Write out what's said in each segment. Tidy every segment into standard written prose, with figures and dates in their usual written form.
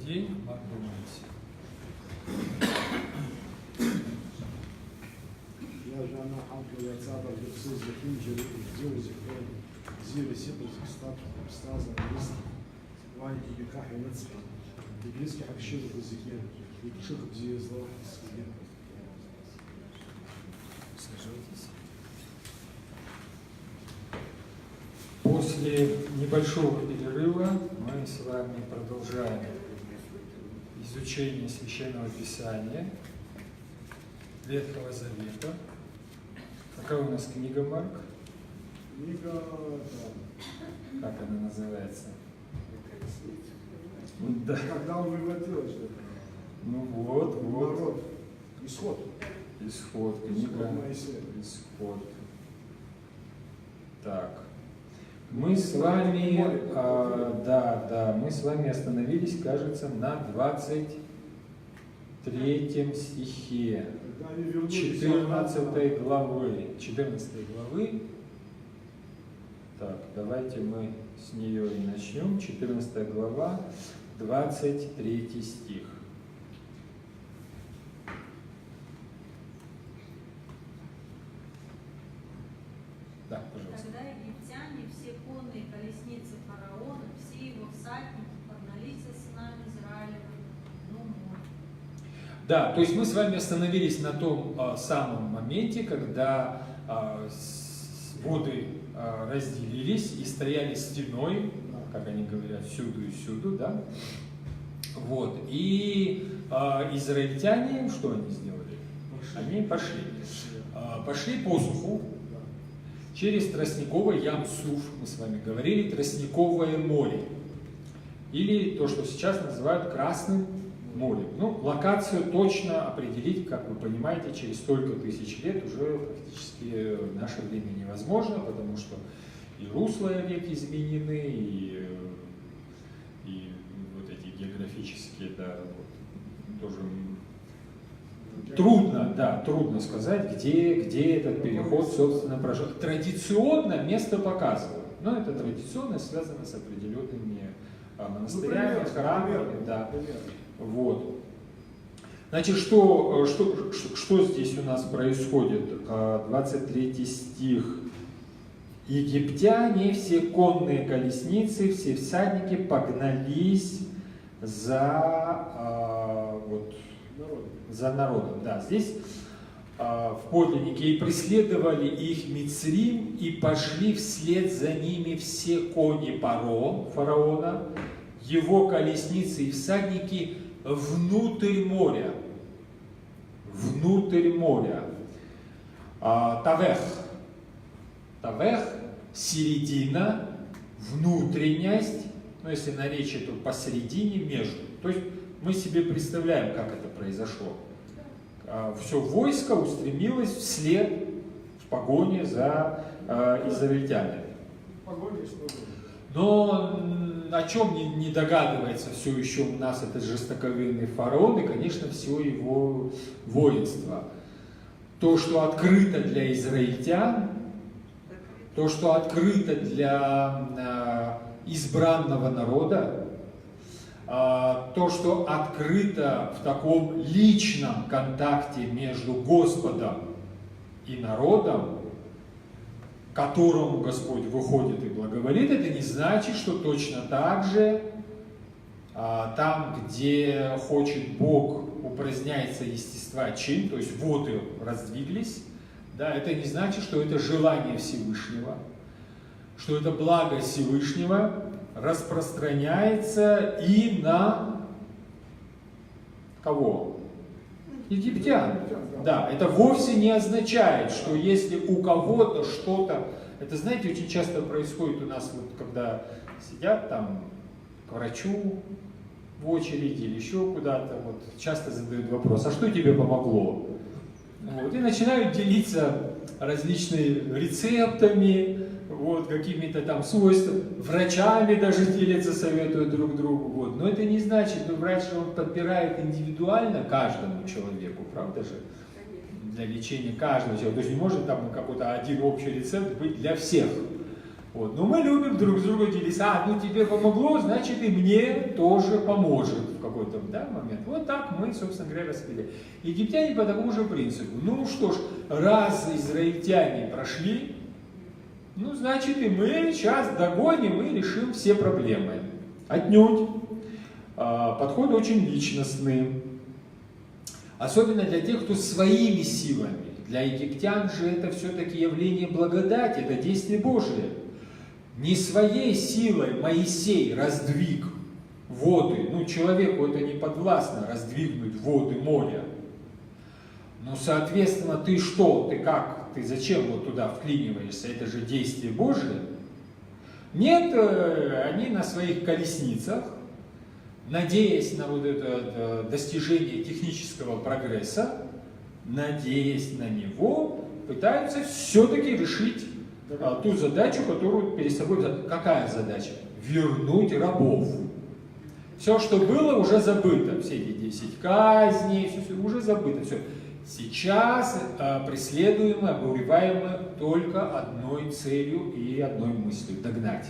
день, Макдональдс. Я же она хамка яцаба гипсыз захинджи зюзи зюзи сипус стаза лист вань диках яцба дикриски хакшир бузикен дикших бзиезла скиен. Сажайтесь. После небольшого перерыва мы с вами продолжаем изучение Священного Писания, Ветхого Завета. Какая у нас книга, Марк? Книга, Как она называется? да. Когда он выводил это? Ну вот. Народ. Исход. Исход. Книга Моисея. Исход. Так. Мы с вами, мы с вами остановились, кажется, на 23 стихе 14 главы. 14 главы. Так, давайте мы с нее и начнем. 14 глава, 23 стих. Да, пожалуйста. Тогда египтяне, все конные колесницы фараона, все его всадники погнались за сынами Израилевым на дно моря. Да, то есть мы с вами остановились на том самом моменте, когда воды разделились и стояли стеной, как они говорят, всюду и всюду, да? Вот. И израильтяне, что они сделали? Они пошли по суху через тростниковый Ям-Суф, мы с вами говорили, тростниковое море. Или то, что сейчас называют Красным морем. Ну, локацию точно определить, как вы понимаете, через столько тысяч лет уже практически в наше время невозможно, потому что и русла рек изменены, и вот эти географические, да, вот, тоже трудно сказать, где этот переход, собственно, прошел. Традиционно место показывают, но это традиционно связано с определенными монастырями, храмами, да. Вот. Значит, что здесь у нас происходит? 23 стих. Египтяне, все конные колесницы, все всадники погнались за народом. Да, здесь в подлиннике и преследовали их Мицрим, и пошли вслед за ними все кони фараона, его колесницы и всадники внутрь моря. Тавех – середина, внутренность, ну если наречие, то посередине, между. То есть мы себе представляем, как это произошло. Все войско устремилось вслед, в погоне за израильтянами. Но о чем не догадывается все еще у нас этот жестоковыйный фараон и, конечно, все его воинство. То, что открыто для израильтян, то, что открыто для избранного народа, то, что открыто в таком личном контакте между Господом и народом, которому Господь выходит и благоволит, это не значит, что точно так же там, где хочет Бог, упраздняется естества чин, то есть воды раздвиглись, да, это не значит, что это желание Всевышнего, что это благо Всевышнего распространяется и на кого? Египтян. Да, это вовсе не означает, что если у кого-то что-то, это, знаете, очень часто происходит у нас, вот, когда сидят там к врачу в очереди или еще куда-то, вот, часто задают вопрос, а что тебе помогло? Вот, и начинают делиться различными рецептами, вот, какими-то там свойствами, врачами даже делятся, советуют друг другу. Вот. Но это не значит, что врач он подбирает индивидуально каждому человеку, правда же? Для лечения каждого человека. То есть не может там какой-то один общий рецепт быть для всех. Вот. Но мы любим друг с другом делиться. Ну тебе помогло, значит и мне тоже поможет в какой-то момент. Вот так мы, собственно говоря, распределяем. Египтяне по такому же принципу. Ну что ж, раз израильтяне прошли, ну значит и мы сейчас догоним и решим все проблемы. Отнюдь. Подход очень личностный. Особенно для тех, кто своими силами. Для египтян же это все-таки явление благодати, это действие Божие. Не своей силой Моисей раздвиг воды, ну человеку это не подвластно раздвигнуть воды моря. Ну соответственно ты что, ты как, ты зачем вот туда вклиниваешься, это же действие Божие. Нет, они на своих колесницах, надеясь на вот это достижение технического прогресса, надеясь на него, пытаются все-таки решить ту задачу, которую перед собой... Какая задача? Вернуть рабов. Все, что было, уже забыто. Все эти 10 казней, все уже забыто. Все. Сейчас преследуемы, обуреваемы только одной целью и одной мыслью – догнать.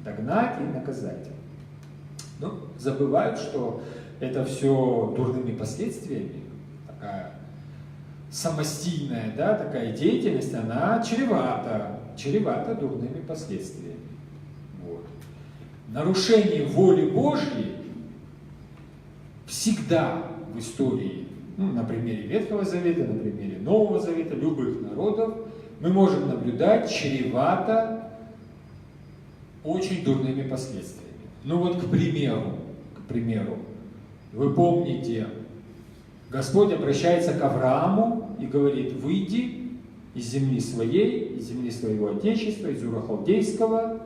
Догнать и наказать. Но забывают, что это все дурными последствиями. Такая самостийная, да, такая деятельность, она чревата дурными последствиями. Вот. Нарушение воли Божьей всегда в истории, ну, на примере Ветхого Завета, на примере Нового Завета, любых народов, мы можем наблюдать чревато очень дурными последствиями. Ну вот, к примеру, вы помните, Господь обращается к Аврааму и говорит: выйди из земли своей, из земли своего отечества, из Ура Халдейского,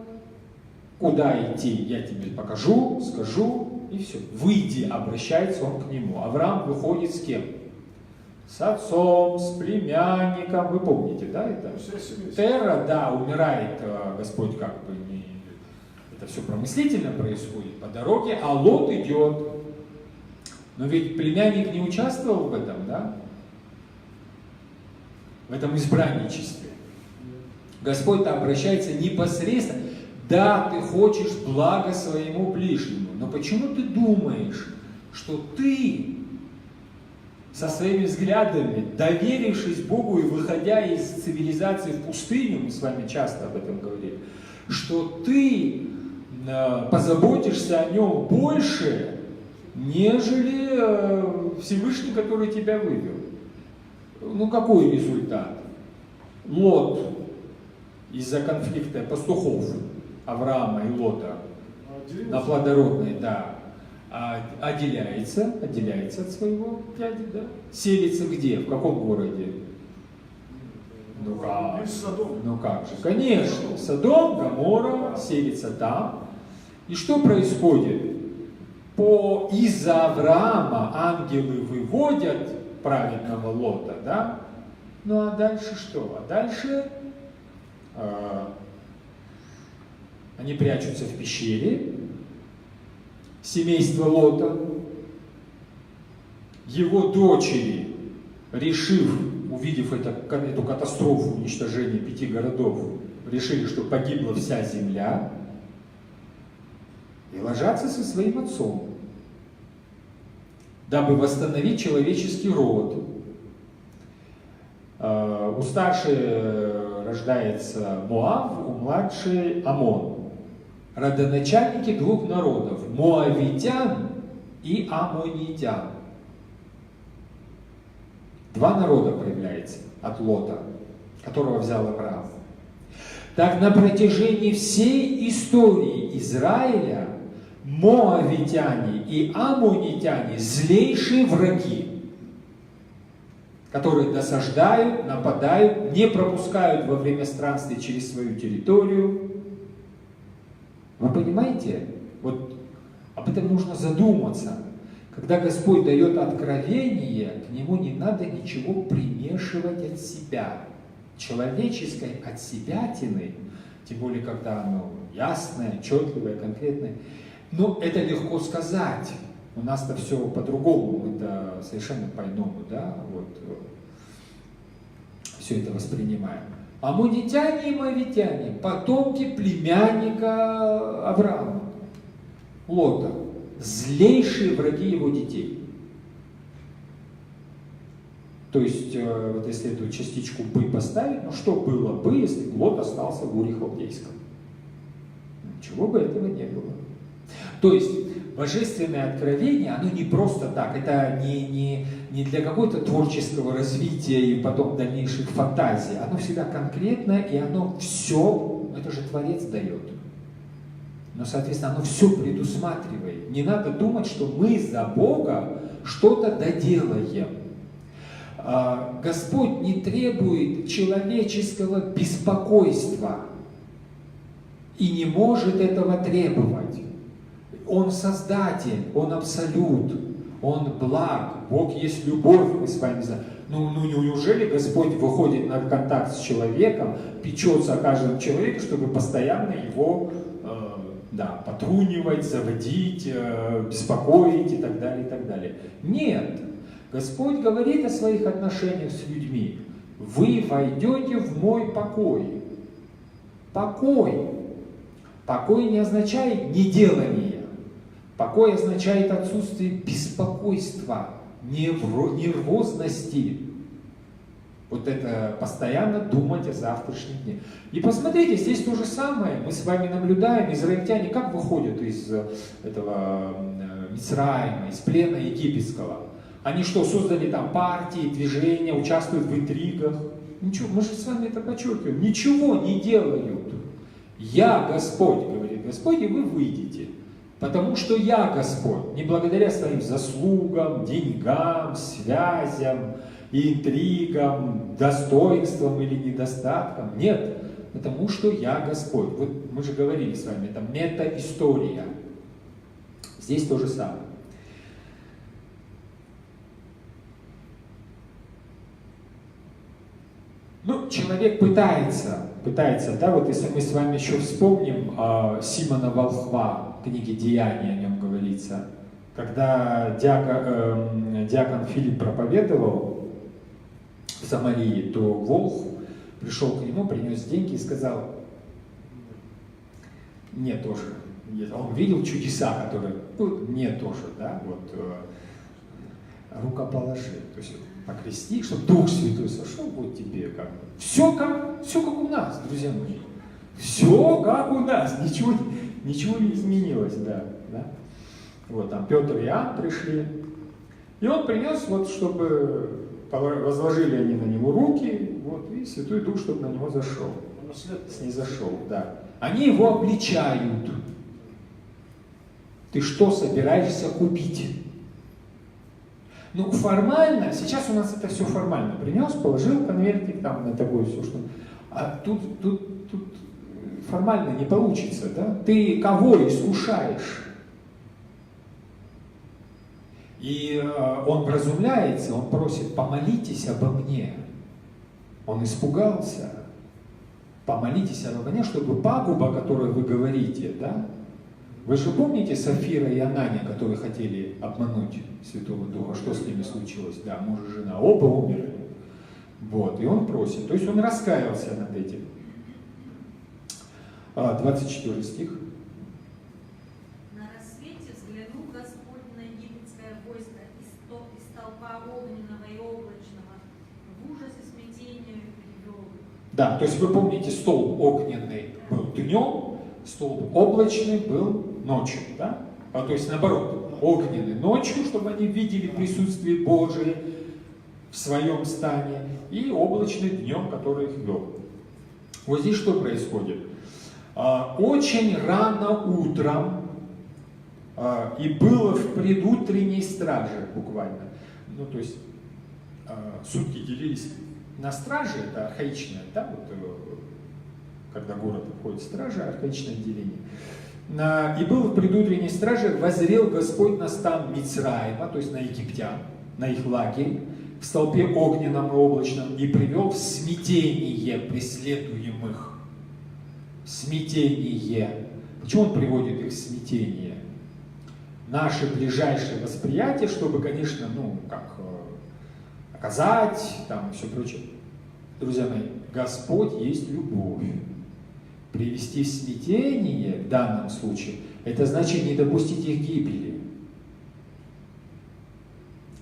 куда идти, я тебе покажу, скажу, и все. Выйди, обращается он к нему. Авраам выходит с кем? С отцом, с племянником, вы помните, да, это? Тера, да, умирает Господь как бы не... Это все промыслительно происходит по дороге, а Лот идет. Но ведь племянник не участвовал в этом, да? В этом избранничестве. Господь-то обращается непосредственно. Да, ты хочешь блага своему ближнему, но почему ты думаешь, что ты со своими взглядами, доверившись Богу и выходя из цивилизации в пустыню, мы с вами часто об этом говорили, что ты позаботишься о нем больше, нежели Всевышний, который тебя вывел. Ну какой результат? Лот из-за конфликта пастухов Авраама и Лота на плодородной, да, отделяется от своего дяди, да? Селится где? В каком городе? Ну как же, конечно, Содом, Гоморра, селится там. И что происходит? Из-за Авраама ангелы выводят праведного Лота, да? Ну а дальше что? А дальше они прячутся в пещере, семейство Лота, его дочери, решив, увидев эту катастрофу уничтожения 5 городов, решили, что погибла вся земля, и ложатся со своим отцом, дабы восстановить человеческий род. У старшей рождается Моав, у младшей Амон. Родоначальники 2 народов, моавитян и амонитян. 2 народа появляется от Лота, которого взял Авраам. Так на протяжении всей истории Израиля моавитяне и амонитяне злейшие враги, которые досаждают, нападают, не пропускают во время странствий через свою территорию. Вы понимаете? Вот об этом нужно задуматься. Когда Господь дает откровение, к нему не надо ничего примешивать от себя. Человеческой от себятины, тем более, когда оно ясное, отчетливое, конкретное. Но это легко сказать. У нас-то все по-другому, мы-то совершенно по-иному, да, вот, все это воспринимаем. Аммонитяне и моавитяне, потомки племянника Авраама, Лота, злейшие враги его детей. То есть, вот если эту частичку «бы» поставить, ну что было бы, если бы Лот остался в Уре Халдейском? Ничего бы этого не было. То есть, божественное откровение, оно не просто так, это не для какого-то творческого развития и потом дальнейших фантазий. Оно всегда конкретно, и оно все, это же Творец дает. Но, соответственно, оно все предусматривает. Не надо думать, что мы за Бога что-то доделаем. Господь не требует человеческого беспокойства и не может этого требовать. Он Создатель, Он Абсолют, Он благ, Бог есть любовь, мы с вами знаем. Ну неужели Господь выходит на контакт с человеком, печется о каждом человеке, чтобы постоянно его потрунивать, заводить, беспокоить и так далее, и так далее. Нет. Господь говорит о своих отношениях с людьми. Вы войдете в мой покой. Покой. Покой не означает неделание. Покой означает отсутствие беспокойства, нервозности. Вот это постоянно думать о завтрашнем дне. И посмотрите, здесь то же самое. Мы с вами наблюдаем, израильтяне как выходят из этого Мицраима, из плена египетского. Они что, создали там партии, движения, участвуют в интригах? Ничего, мы же с вами это подчеркиваем. Ничего не делают. Я Господь, говорит Господь, и вы выйдете. Потому что я Господь. Не благодаря своим заслугам, деньгам, связям, интригам, достоинствам или недостаткам. Нет. Потому что я Господь. Вот мы же говорили с вами, это мета-история. Здесь то же самое. Ну, человек пытается, да, вот если мы с вами еще вспомним Симона Волхва, в книге «Деяния» о нем говорится, когда диакон Филипп проповедовал в Самарии, то Волхв пришел к нему, принес деньги и сказал: «Мне тоже». Он видел чудеса, которые, мне тоже, да, вот, рукоположи, то есть покрести, чтобы Дух Святой сошел, вот тебе как бы. Все как у нас, друзья мои. Все как у нас, ничего не изменилось, да. Вот там Петр и Иоанн пришли, и он принес, вот, чтобы возложили они на него руки, вот, и Святой Дух, чтобы на него зашел. Снизошел, да. Они его обличают. Ты что собираешься купить? Ну, формально, сейчас у нас это все формально. Принес, положил конвертик там на такое все, что... А тут формально не получится, да? Ты кого искушаешь? И он вразумляется, он просит: помолитесь обо мне. Он испугался. Помолитесь обо мне, чтобы пагуба, о которой вы говорите, да? Вы же помните Сафира и Анания, которые хотели обмануть Святого Духа? Что с ними случилось? Да, муж и жена оба умерли. Вот, и он просит. То есть он раскаялся над этим. 24 стих. На рассвете взглянул Господь на египетское войско из столпа огненного и облачного, в ужасе смятению привел их. Да, то есть вы помните, столб огненный был днем, столб облачный был ночью, да? То есть наоборот, огненный ночью, чтобы они видели присутствие Божие в своем стане, и облачный днем, который их вел. Вот здесь что происходит? Очень рано утром, и было в предутренней страже буквально, ну то есть сутки делились на страже, это архаичное, да, вот, когда город обходит стража, архаичное деление. И был в предутренней страже, воззрел Господь на стан Мицраима, то есть на египтян, на их лагерь, в столпе огненном и облачном, и привел в смятение преследуемых. Смятение. Почему он приводит их в смятение? Наше ближайшее восприятие, чтобы, конечно, ну, как оказать, там, и все прочее. Друзья мои, Господь есть любовь. Привести в смятение в данном случае, это значит не допустить их гибели.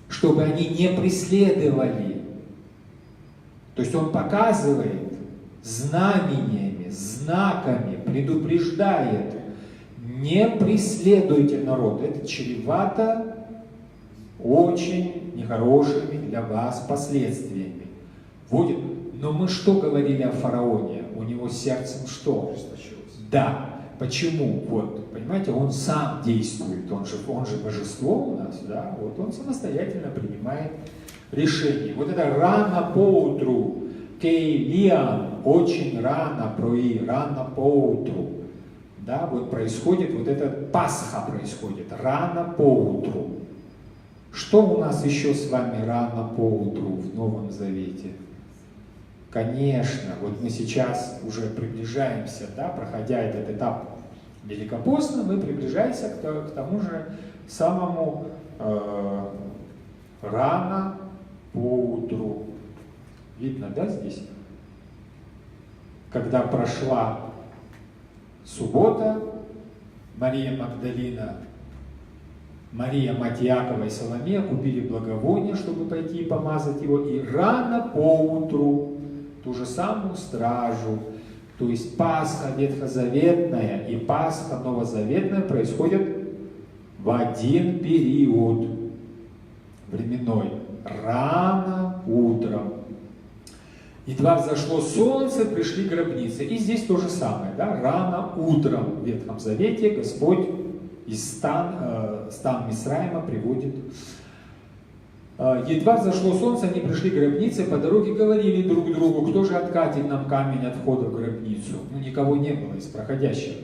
Чтобы они не преследовали. То есть он показывает знамениями, знаками, предупреждает: не преследуйте народ, это чревато очень нехорошими для вас последствиями. Вводит. Но мы что говорили о фараоне? У него с сердцем что? Да. Почему? Вот, понимаете, он сам действует, он же божество у нас, да? Вот он самостоятельно принимает решение. Вот это рано поутру, кейлиан, очень рано, рано поутру, да? Вот происходит, вот это Пасха происходит, рано поутру. Что у нас еще с вами рано поутру в Новом Завете? Конечно, вот мы сейчас уже приближаемся, да, проходя этот этап великопостно, мы приближаемся к тому же самому рано поутру. Видно, да, здесь? Когда прошла суббота, Мария Магдалина, Мария, мать Иакова и Соломея купили благовоние, чтобы пойти и помазать его, и рано поутру ту же самую стражу, то есть Пасха ветхозаветная и Пасха новозаветная происходят в один период временной, рано утром. Едва взошло солнце, пришли гробницы. И здесь то же самое, да? Рано утром в Ветхом Завете Господь из стан Мисраима приводит. Едва взошло солнце, они пришли к гробнице, по дороге говорили друг другу: кто же откатит нам камень от входа в гробницу? Ну, никого не было из проходящих.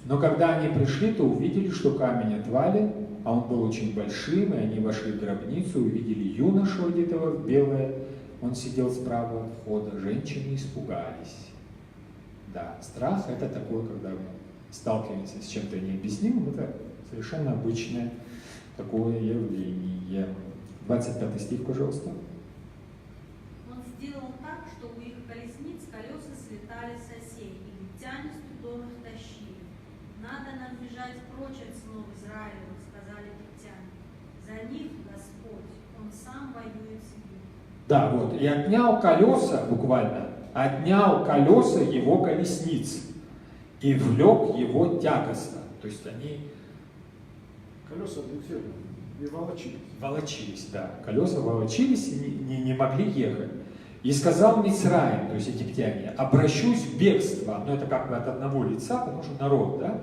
Но когда они пришли, то увидели, что камень отвален, а он был очень большим, и они вошли в гробницу, увидели юношу, одетого в белое. Он сидел справа от входа, женщины испугались. Да, страх — это такое, когда мы сталкиваемся с чем-то необъяснимым, это совершенно обычное такое явление. 25 стих, пожалуйста. Он сделал так, что у их колесниц колеса слетали с осей, и египтяне с трудом их тащили. Надо нам бежать прочь от сынов Израилевых, сказали египтяне. За них Господь, Он сам воюет с ними. Да, вот, и отнял колеса, буквально, отнял колеса его колесниц и влек его тягостно. То есть они... Колеса буксировали и волочились. Волочились, да. Колеса волочились и не могли ехать. И сказал Мицраим, то есть египтяне: обращусь в бегство. Но это как бы от одного лица, потому что народ, да?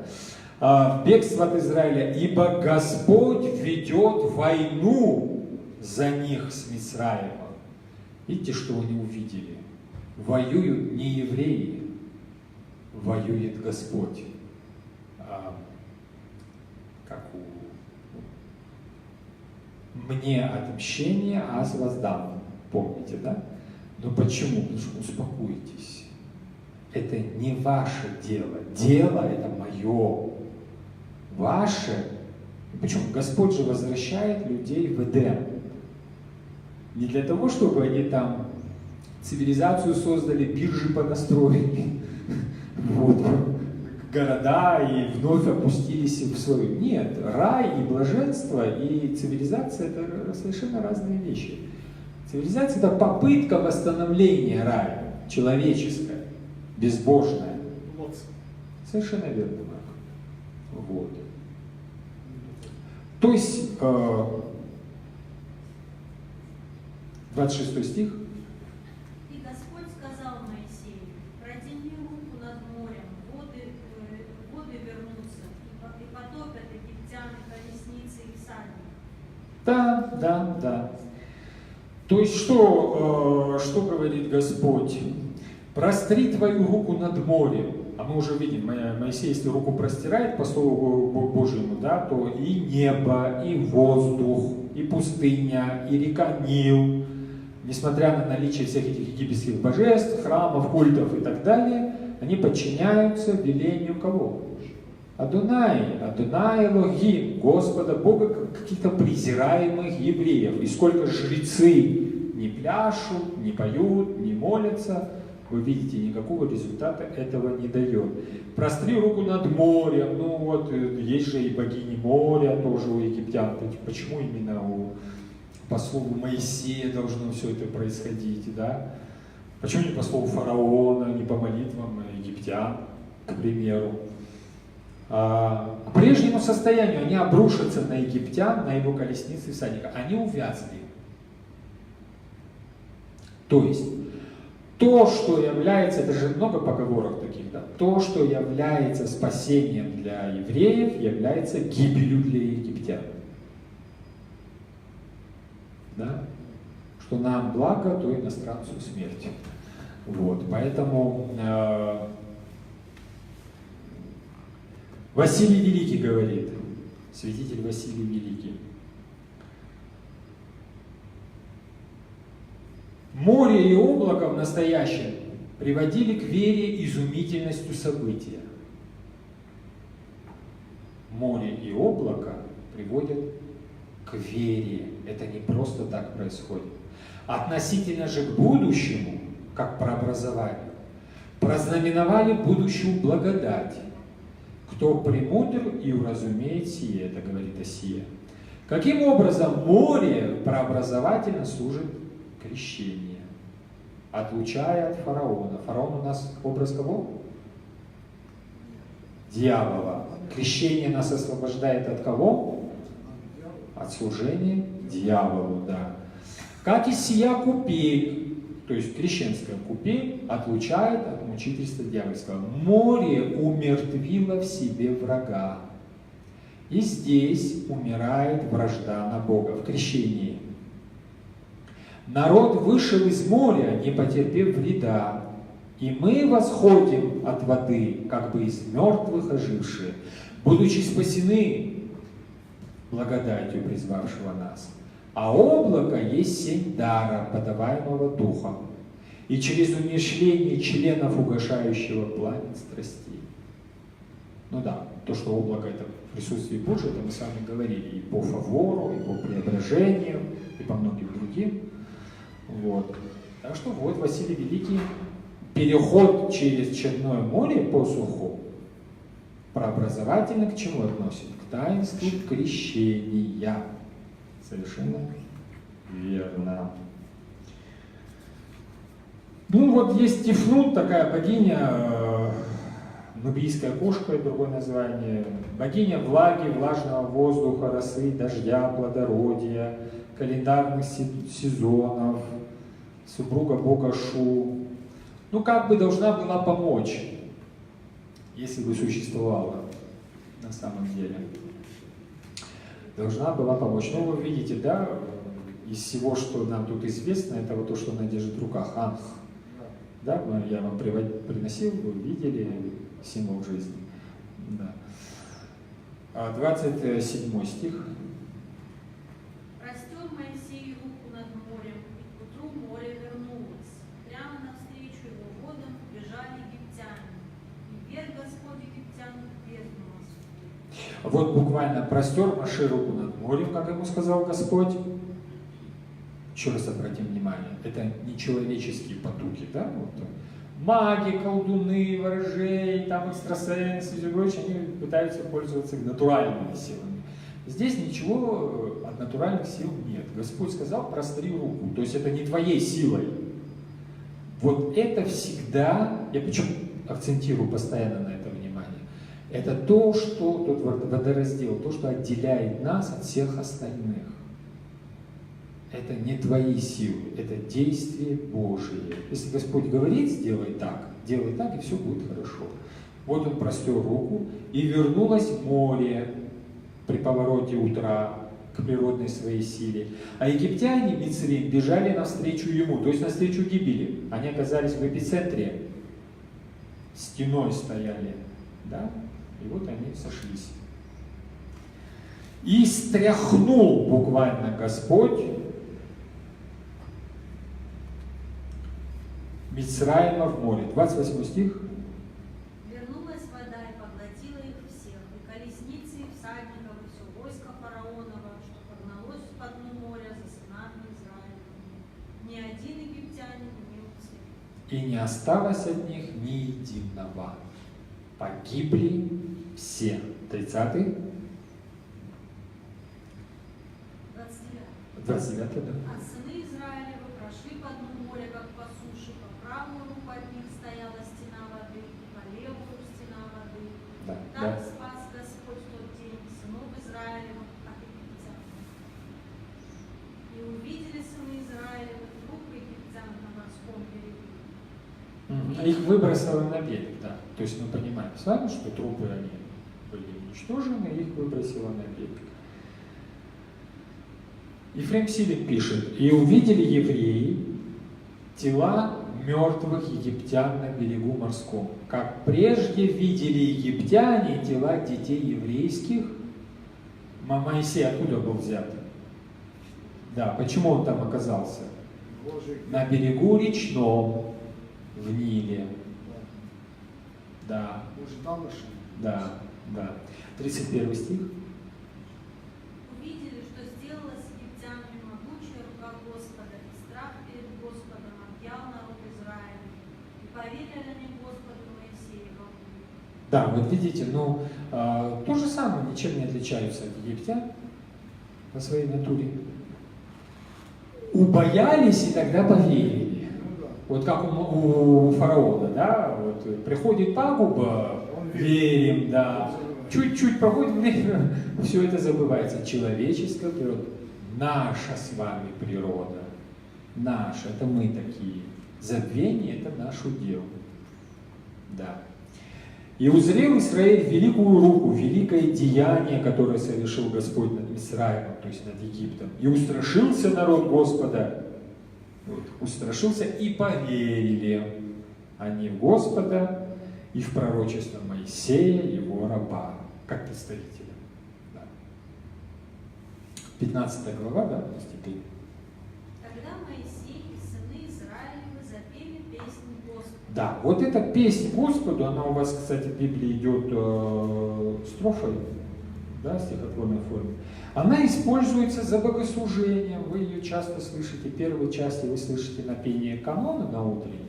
В бегство от Израиля, ибо Господь ведет войну за них с Мицраимом. Видите, что они увидели? Воюют не евреи, воюет Господь. Как у «мне отмщение, аз воздам». Помните, да? Но почему? Потому что успокойтесь. Это не ваше дело. Дело это мое. Ваше. Почему? Господь же возвращает людей в Эдем. Не для того, чтобы они там цивилизацию создали, биржи понастроили, вот, города и вновь опустились в свою. Нет, рай и блаженство и цивилизация — это совершенно разные вещи. Цивилизация — это попытка восстановления рая, человеческая, безбожная. Совершенно верно, Марк. Вот. То есть, 26 стих. И Господь сказал Моисею: протяни руку над морем, воды вернутся, и потопят египтян колесницы и всадников. Да. То есть, что говорит Господь? Простри твою руку над морем. А мы уже видим, Моисей, если руку простирает по Слову Божьему, да, то и небо, и воздух, и пустыня, и река Нил, несмотря на наличие всех этих египетских божеств, храмов, культов и так далее, они подчиняются велению кого? Адонай Элохим, Господа Бога, каких-то презираемых евреев. И сколько жрецы не пляшут, не поют, не молятся. Вы видите, никакого результата этого не дает. Простри руку над морем. Ну вот, есть же и богини моря тоже у египтян. Почему именно по слову Моисея должно все это происходить, да? Почему не по слову фараона, не по молитвам египтян, к примеру? К прежнему состоянию они обрушатся на египтян, на его колесницы и всадника. Они увязли. То есть, то, что является, это же много поговорок таких, да, то, что является спасением для евреев, является гибелью для египтян. Да? Что нам благо, то иностранцу смерть. Вот, поэтому Василий Великий говорит, святитель Василий Великий: море и облако в настоящем приводили к вере изумительностью события. Море и облако приводят к вере. Это не просто так происходит. Относительно же к будущему, как прообразованию, прознаменовали будущую благодать. Кто премудр и уразумеет сие, это говорит Осия. Каким образом море прообразовательно служит крещение, отлучая от фараона? Фараон у нас образ кого? Дьявола. Крещение нас освобождает от кого? От служения дьяволу, да. Как и сия купель, то есть крещенская купель, отлучает от мучительства дьявольского. Море умертвило в себе врага. И здесь умирает вражда на Бога в крещении. Народ вышел из моря, не потерпев вреда, и мы восходим от воды, как бы из мертвых ожившие, будучи спасены благодатью призвавшего нас. А облако есть сень дара, подаваемого Духом, и через умерщвление членов угошающего пламя страстей. Ну да, то, что облако это присутствие Божие, это мы с вами говорили и по фавору, и по преображению, и по многим другим. Вот. Так что вот Василий Великий, переход через Черное море по суху, прообразовательно к чему относит? К таинству крещения. Совершенно верно. Ну вот есть Тифнут, такая богиня, нубийская кошка, другое название, богиня влаги, влажного воздуха, росы, дождя, плодородия, календарных сезонов, супруга бога Шу. Ну как бы должна была помочь, если бы существовала на самом деле. Должна была помочь. Ну, вы видите, да, из всего, что нам тут известно, это вот то, что она держит в руках, анх. Да, я вам приносил, вы видели символ жизни. Да. 27 стих. Простер Моисей руку над морем, и к утру море вернулось. Прямо навстречу его водам бежали египтяне. И вверх Господь египтян в бездну морскую. Вот буквально простер Моше руку над морем, как ему сказал Господь. Еще раз обратим внимание, это не человеческие потуги, да? Вот. Маги, колдуны, ворожей, там экстрасенсы и все прочее, они пытаются пользоваться натуральными силами. Здесь ничего от натуральных сил нет. Господь сказал, простри руку, то есть это не твоей силой. Вот это всегда, я почему акцентирую постоянно на это внимание, это то, что тот водораздел, то, что отделяет нас от всех остальных. Это не твои силы, это действие Божие. Если Господь говорит, делай так, и все будет хорошо. Вот он простер руку, и вернулось море при повороте утра к природной своей силе. А египтяне, Мицрим, бежали навстречу ему, то есть навстречу гибели. Они оказались в эпицентре, стеной стояли, да? И вот они сошлись. И стряхнул буквально Господь Мицраима в море. 28 стих. Вернулась вода и поглотила их всех, и колесницы, и всадников, и все войско фараонова, что погналось в дну моря за сынами Израилевыми. Не и не осталось от них ни единого. Погибли все. 30-й? 29-й, да. А сыны Израилевы прошли по дну моря, как по суше, по правую руку от них стояла стена воды, по левую стена воды. Да, Так да. спас Господь в тот день сынов Израилевых от египтян. И увидели сыны Израилевы труп египтян на морском берегу. Их выбросило на берег, да. То есть мы понимаем с вами, что трупы они были уничтожены, их выбросило на берег. Ефрем Силик пишет: «И увидели евреи тела мертвых египтян на берегу морском, как прежде видели египтяне тела детей еврейских». Моисей откуда был взят? Да, почему он там оказался? Божий. На берегу речном, в Ниле. Да, Божий дал наши. да, да. 31 стих. Увидели, что сделала с египтянами могучая рука Господа, и страх перед Господом объял народ Израиля, и поверили они Господу Моисею. Да, вот видите, ну, то же самое, ничем не отличаются от египтян по своей натуре. Убоялись и тогда поверили. Ну да. Вот как у фараона, да, вот приходит пагуба, Он верим, да, чуть-чуть проходит время, все это забывается. Человеческая природа, наша с вами природа, наша, это мы такие. Забвение – это наш удел. Да. «И узрел Израиль великую руку, великое деяние, которое совершил Господь над Израилем», то есть над Египтом. «И устрашился народ Господа». Вот, устрашился и поверили они в Господа и в пророчество Моисея, его раба, как представителя. Да. 15 глава, да, постепенно. Тогда Моисей и сыны Израилевы запели песню Господу. Да, вот эта песня Господу, она у вас, кстати, в Библии идет строфой, да, в стихотворной форме. Она используется за богослужением, вы ее часто слышите, в первой части вы слышите на пение канона на утренней.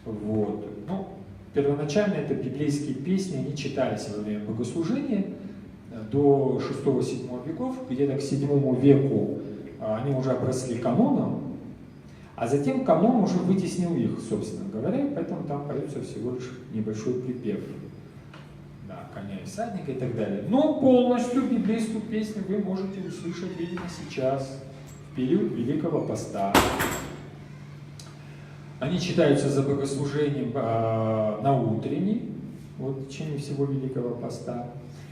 Вот. Ну, первоначально это библейские песни, они читались во время богослужения до 6-7 веков, где-то к 7 веку они уже обросли каноном, а затем канон уже вытеснил их, собственно говоря, поэтому там поется всего лишь небольшой припев. Да, коня и всадника и так далее. Но полностью библейскую песню вы можете услышать, видимо, сейчас, в период Великого Поста. Они читаются за богослужением на утренней, вот в течение всего Великого Поста.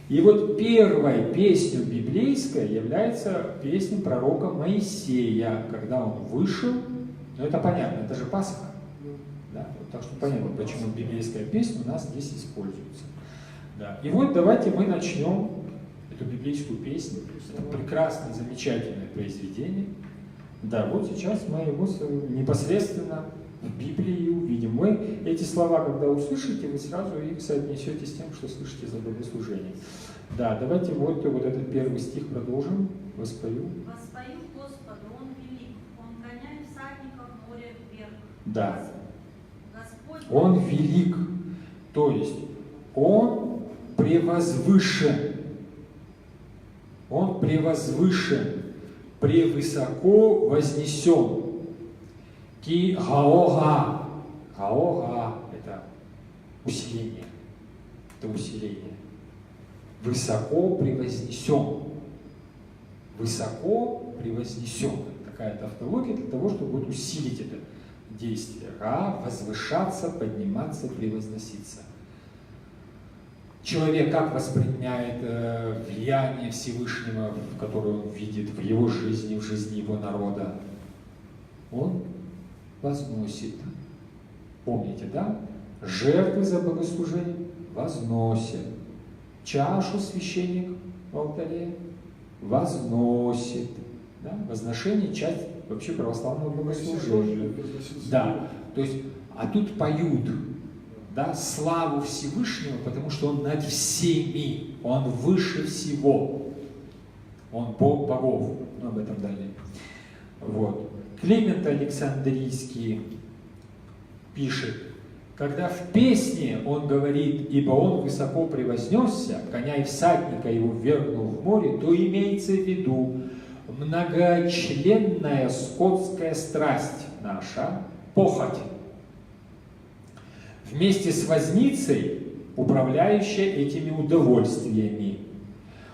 И вот первой песней библейской является песня пророка Моисея, когда он вышел. Ну это понятно, это же Пасха. Да, вот, так что понятно, почему библейская песня у нас здесь используется. Да. И вот давайте мы начнем эту библейскую песню. Это прекрасное, замечательное произведение. Да, вот сейчас мы его непосредственно в Библии увидим. Вы эти слова, когда услышите, вы сразу их соотнесете с тем, что слышите за богослужение. Да, давайте вот этот первый стих продолжим. Воспою. Воспою Господу, Он велик, Он гоняет всадников море вверх. Да. Господь Он велик, то есть Он превозвышен. Он превозвышен, превысоко вознесен. Ки гаога. Гаога – это усиление. Это усиление. Высоко превознесен. Высоко превознесен. Такая тавтология для того, чтобы вот усилить это действие. Га – возвышаться, подниматься, превозноситься. Человек как воспринимает влияние Всевышнего, которое он видит в его жизни, в жизни его народа? Он возносит. Помните, да? Жертвы за богослужение возносит. Чашу священник в алтаре возносит. Да? Возношение – часть вообще православного богослужения. Да, то есть, а тут поют, да, славу Всевышнего, потому что Он над всеми, Он выше всего. Он Бог богов, но об этом далее. Вот. Климент Александрийский пишет, когда в песне он говорит, ибо он высоко превознесся, коня и всадника его ввергнул в море, то имеется в виду многочленная скотская страсть наша, похоть, вместе с возницей, управляющая этими удовольствиями.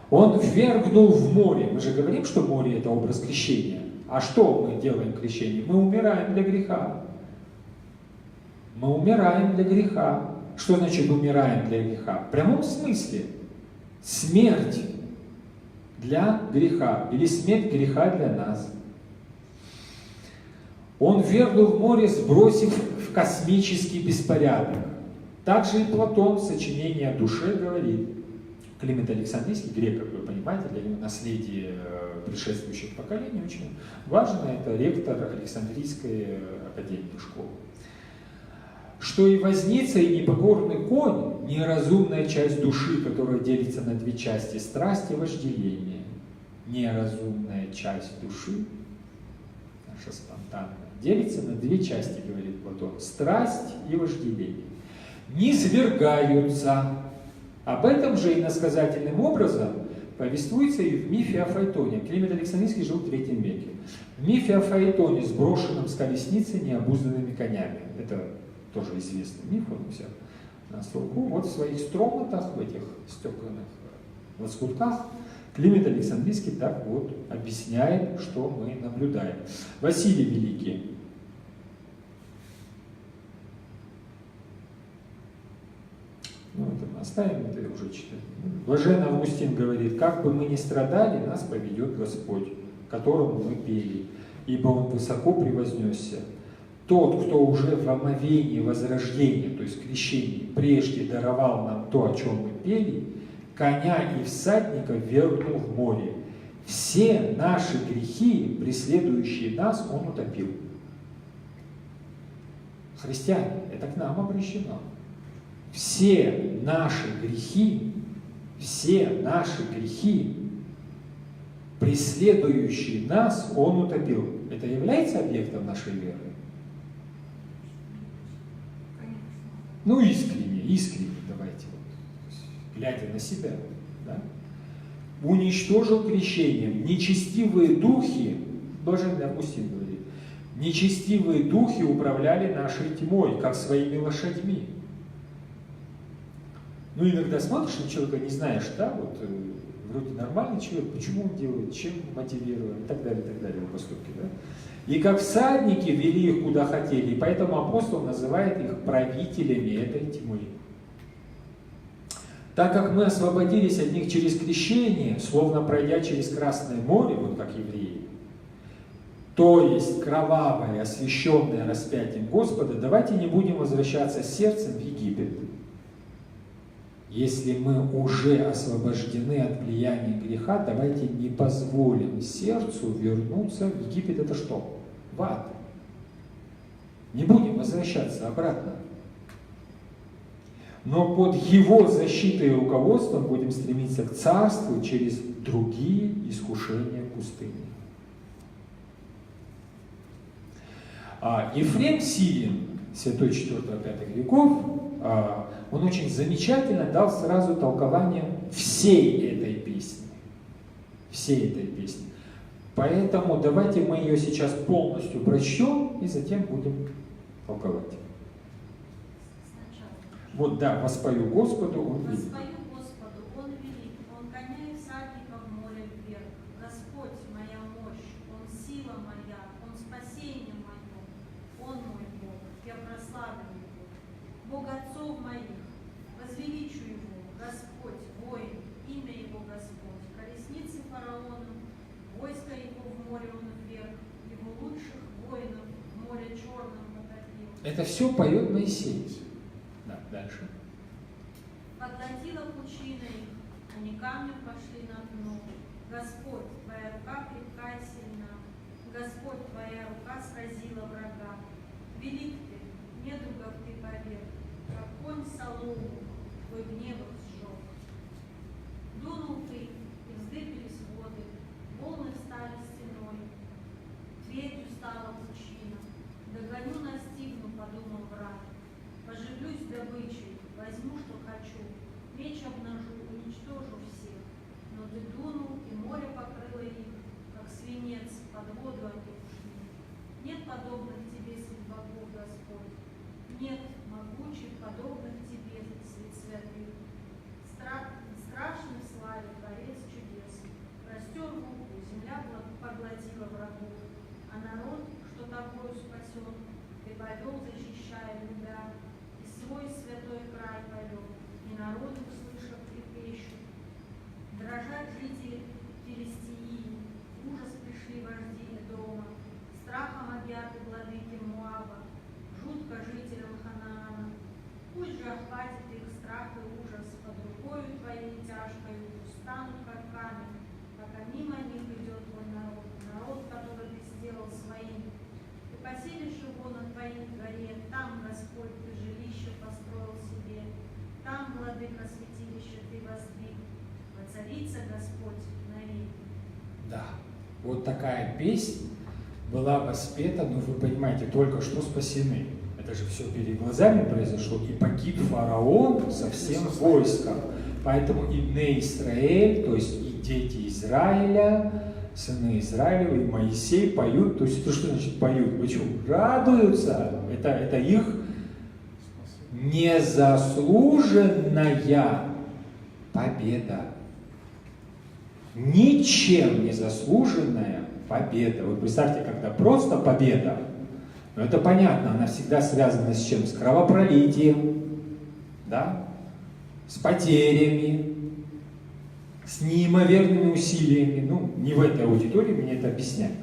Он ввергнул в море. Мы же говорим, что море – это образ крещения. А что мы делаем в крещении? Мы умираем для греха. Мы умираем для греха. Что значит умираем для греха? В прямом смысле. Смерть для греха. Или смерть греха для нас. Он ввергнул в море, сбросив в космический беспорядок. Также и Платон в сочинении о душе говорит. Климент Александрийский, грек, как вы понимаете, для него наследие предшествующих поколений очень важно. Это ректор Александрийской академии школы. Что и возница, и непокорный конь – неразумная часть души, которая делится на две части – страсть и вожделение. Неразумная часть души, наша спонтанная, делится на две части, говорит Платон – страсть и вожделение. Низвергаются. Об этом же иносказательным образом повествуется и в мифе о Фаэтоне. Климент Александрийский жил в III веке. В мифе о Фаэтоне, сброшенном с колесницы необузданными конями. Это тоже известный миф, он у всех на слуху. Вот в своих строматах, в этих стекленных лоскутках, Климент Александрийский так вот объясняет, что мы наблюдаем. Василий Великий. Ну, это мы оставим, это уже читать. Блаженный Августин говорит, как бы мы ни страдали, нас поведет Господь, которому мы пели, ибо Он высоко превознесся. Тот, кто уже в омовении возрождения, то есть крещении, прежде даровал нам то, о чем мы пели, коня и всадника ввергнул в море. Все наши грехи, преследующие нас, Он утопил. Христиане, это к нам обращено. Все наши грехи, преследующие нас, Он утопил. Это является объектом нашей веры? Ну, искренне, давайте, вот, глядя на себя. Да? Уничтожил крещением нечестивые духи, Блаженный Августин говорит, нечестивые духи управляли нашей тьмой, как своими лошадьми. Ну, иногда смотришь на человека, не знаешь, да, вот вроде нормальный человек, почему он делает, чем мотивирован, и так далее, его поступки, да. И как всадники вели их куда хотели, и поэтому апостол называет их правителями этой тьмы. Так как мы освободились от них через крещение, словно пройдя через Красное море, вот как евреи, то есть кровавое, освященное распятием Господа, давайте не будем возвращаться сердцем в Египет. Если мы уже освобождены от влияния греха, давайте не позволим сердцу вернуться в Египет. Это что? В ад. Не будем возвращаться обратно. Но под его защитой и руководством будем стремиться к царству через другие искушения пустыни. Ефрем Сирин, святой 4-5 веков, он очень замечательно дал сразу толкование всей этой песни. Поэтому давайте мы ее сейчас полностью прочтем и затем будем толковать. Вот, да, воспою Господу, Он велик. Воспою Господу, Он велик, Он коня и всадника в море вверх. Господь моя мощь, Он сила моя, Он спасение мое, Он мой Бог, я прославлю Его. Бог отцов моих, возвеличу Его, Господь, воин, имя Его Господь, колесницы фараона, войско Его в море Он вверх, Его лучших воинов в море черном потопил. Это все поет Моисей. Да, дальше. Поглотила пучина их, они камнем пошли на дно. Господь, Твоя рука крепка и сильна. Господь, Твоя рука сразила врага. Велик Ты, недругов Ты поверг, как конь солому, Твой гнев их сжег. Дунул Ты, и вздыбились воды, волны стали стеной. Твердью стала пучина, догоню, настигну, подумал враг. дождь дунул, и море покрыло их, как свинец, под воду они ушли. Нет подобных тебе среди богов, Господь, нет могучих, подобных тебе, свет святых. Страшный славе Творец чудес. Простер руку, земля поглотила врагов, а народ, что тобою спасен, ты повел, защищая любя, и свой святой край повел, и народ, услышав, трепещут. Дрожат жители Филистии, в ужас пришли вожди дома, страхом объяты владыки Муаба, жутко жителям Ханаана. Пусть же охватит их страх и ужас, под рукою твоей тяжкою устанут как камень, пока мимо них идет твой народ, народ, который ты сделал своим. Ты поселишь его на твоей дворе, там, Господь, ты жилище построил себе, там, владыка, святилище ты воздвиг, воцарится Господь навеки. Да, вот такая песня была воспета, но вы понимаете, только что спасены. Это же все перед глазами произошло, и погиб фараон со всем войском. Поэтому и Бне Исраэль, то есть и дети Израиля, сыны Израилевы, и Моисей поют. То есть это что значит поют? Почему? Радуются. Это их незаслуженная победа. Ничем не заслуженная победа. Вот представьте, когда просто победа, но это понятно, она всегда связана с чем? С кровопролитием, да? С потерями, с неимоверными усилиями. Ну, не в этой аудитории мне это объяснять.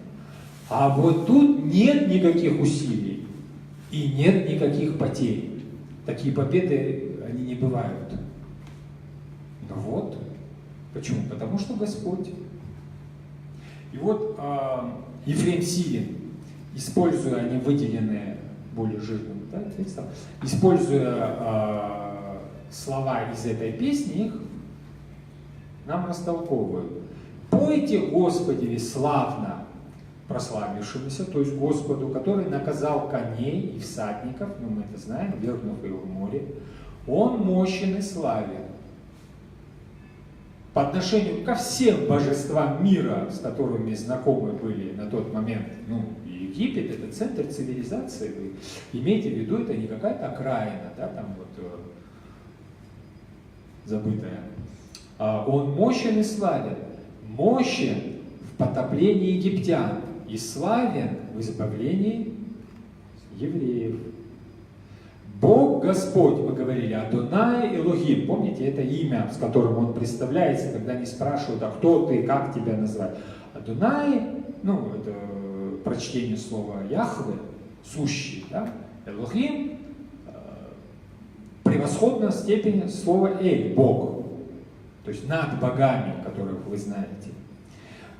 А вот тут нет никаких усилий и нет никаких потерь. Такие победы, они не бывают. Ну вот. Почему? Потому что Господь. И вот Ефрем Сирин, используя, они выделенные более жирным, да, текстом, используя слова из этой песни, их нам растолковывают. «Пойте Господеве славно прославившемуся», то есть Господу, который наказал коней и всадников, ну мы это знаем, вернув его в море, Он мощен и славен. По отношению ко всем божествам мира, с которыми знакомы были на тот момент, ну, Египет – это центр цивилизации, вы имейте в виду, это не какая-то окраина, да, там вот забытая. Он мощен и славен, мощен в потоплении египтян и славен в избавлении евреев. Бог Господь, мы говорили, Адонай Элохим, помните, это имя, с которым Он представляется, когда они спрашивают, а кто ты, как тебя назвать. Адонай, ну, это прочтение слова Яхве, сущий, да? Элохим, превосходная степень слова Эль, Бог, то есть над богами, которых вы знаете.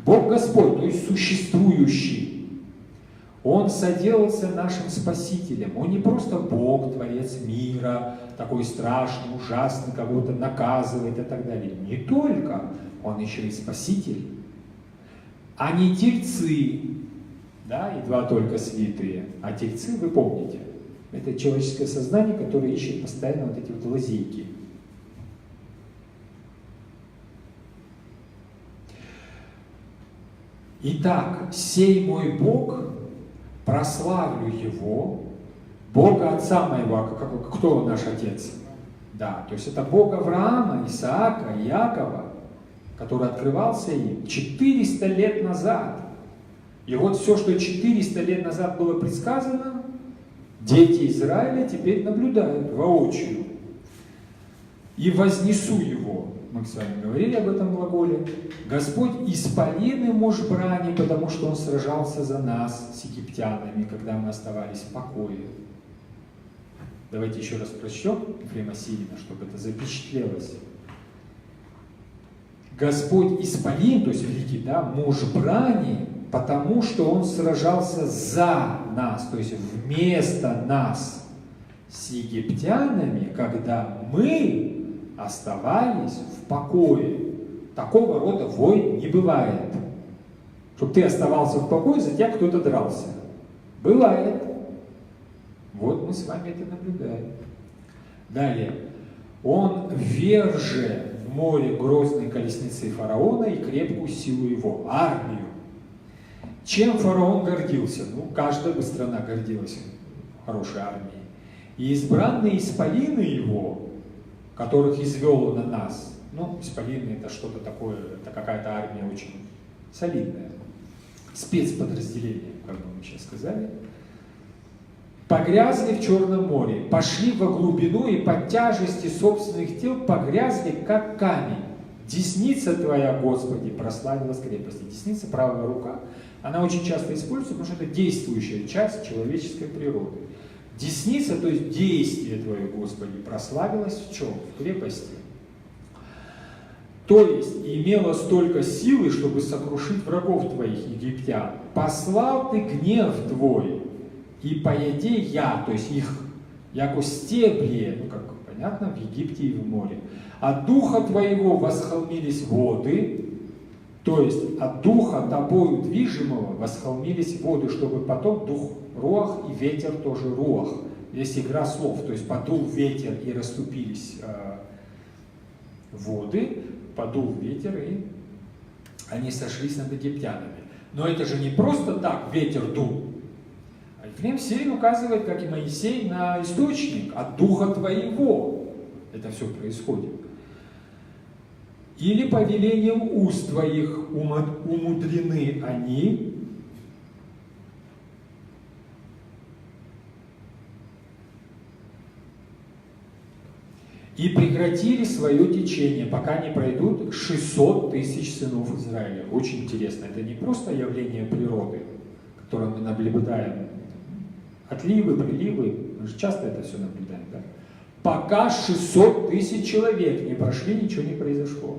Бог Господь, то есть существующий. Он соделался нашим Спасителем. Он не просто Бог, Творец мира, такой страшный, ужасный, кого-то наказывает и так далее. Не только. Он еще и Спаситель. А не тельцы, да, едва только святые. А тельцы, вы помните, это человеческое сознание, которое ищет постоянно вот эти вот лазейки. Итак, сей мой Бог, прославлю Его, Бога Отца моего. Кто наш Отец? Да, то есть это Бог Авраама, Исаака, Иакова, который открывался им 400 лет назад. И вот все, что 400 лет назад было предсказано, дети Израиля теперь наблюдают воочию. И вознесу Его. Мы с вами говорили об этом глаголе. Господь исполин муж брани, потому что Он сражался за нас с египтянами, когда мы оставались в покое. Давайте еще раз прочтем Ефрема Сирина, чтобы это запечатлелось. Господь исполин, то есть великий, да, муж брани, потому что Он сражался за нас, то есть вместо нас с египтянами, когда мы оставались в покое. Такого рода войн не бывает. Чтобы ты оставался в покое, за тебя кто-то дрался. Бывает. Вот мы с вами это наблюдаем. Далее. Он верже в море грозные колесницы фараона и крепкую силу его, армию. Чем фараон гордился? Ну, каждая бы страна гордилась хорошей армией. И избранные исполины его, которых извел он на нас, ну, исполины это что-то такое, это какая-то армия очень солидная, спецподразделение, как бы мы сейчас сказали, погрязли в Черном море, пошли во глубину и под тяжести собственных тел погрязли, как камень. Десница твоя, Господи, прославилась крепости. Десница, правая рука, она очень часто используется, потому что это действующая часть человеческой природы. Десница, то есть действие твое, Господи, прославилось в чем? В крепости. То есть имела столько силы, чтобы сокрушить врагов твоих, египтян. Послал ты гнев твой, и поеде я, то есть их, яко стебли, ну как понятно, в Египте и в море. От духа твоего восхолмились воды, то есть от духа тобою движимого восхолмились воды, чтобы потом дух руах и ветер тоже руах. Есть игра слов, то есть подул ветер и расступились воды, подул ветер и они сошлись над египтянами. Но это же не просто так ветер дул. Ефрем Сирин указывает, как и Моисей, на источник от духа твоего. Это все происходит. Или по велениям уст твоих умудрены они, и прекратили свое течение, пока не пройдут 600 тысяч сынов Израиля. Очень интересно. Это не просто явление природы, которое мы наблюдаем. Отливы, приливы, мы же часто это все наблюдаем, да? Пока 600 тысяч человек не прошли, ничего не произошло.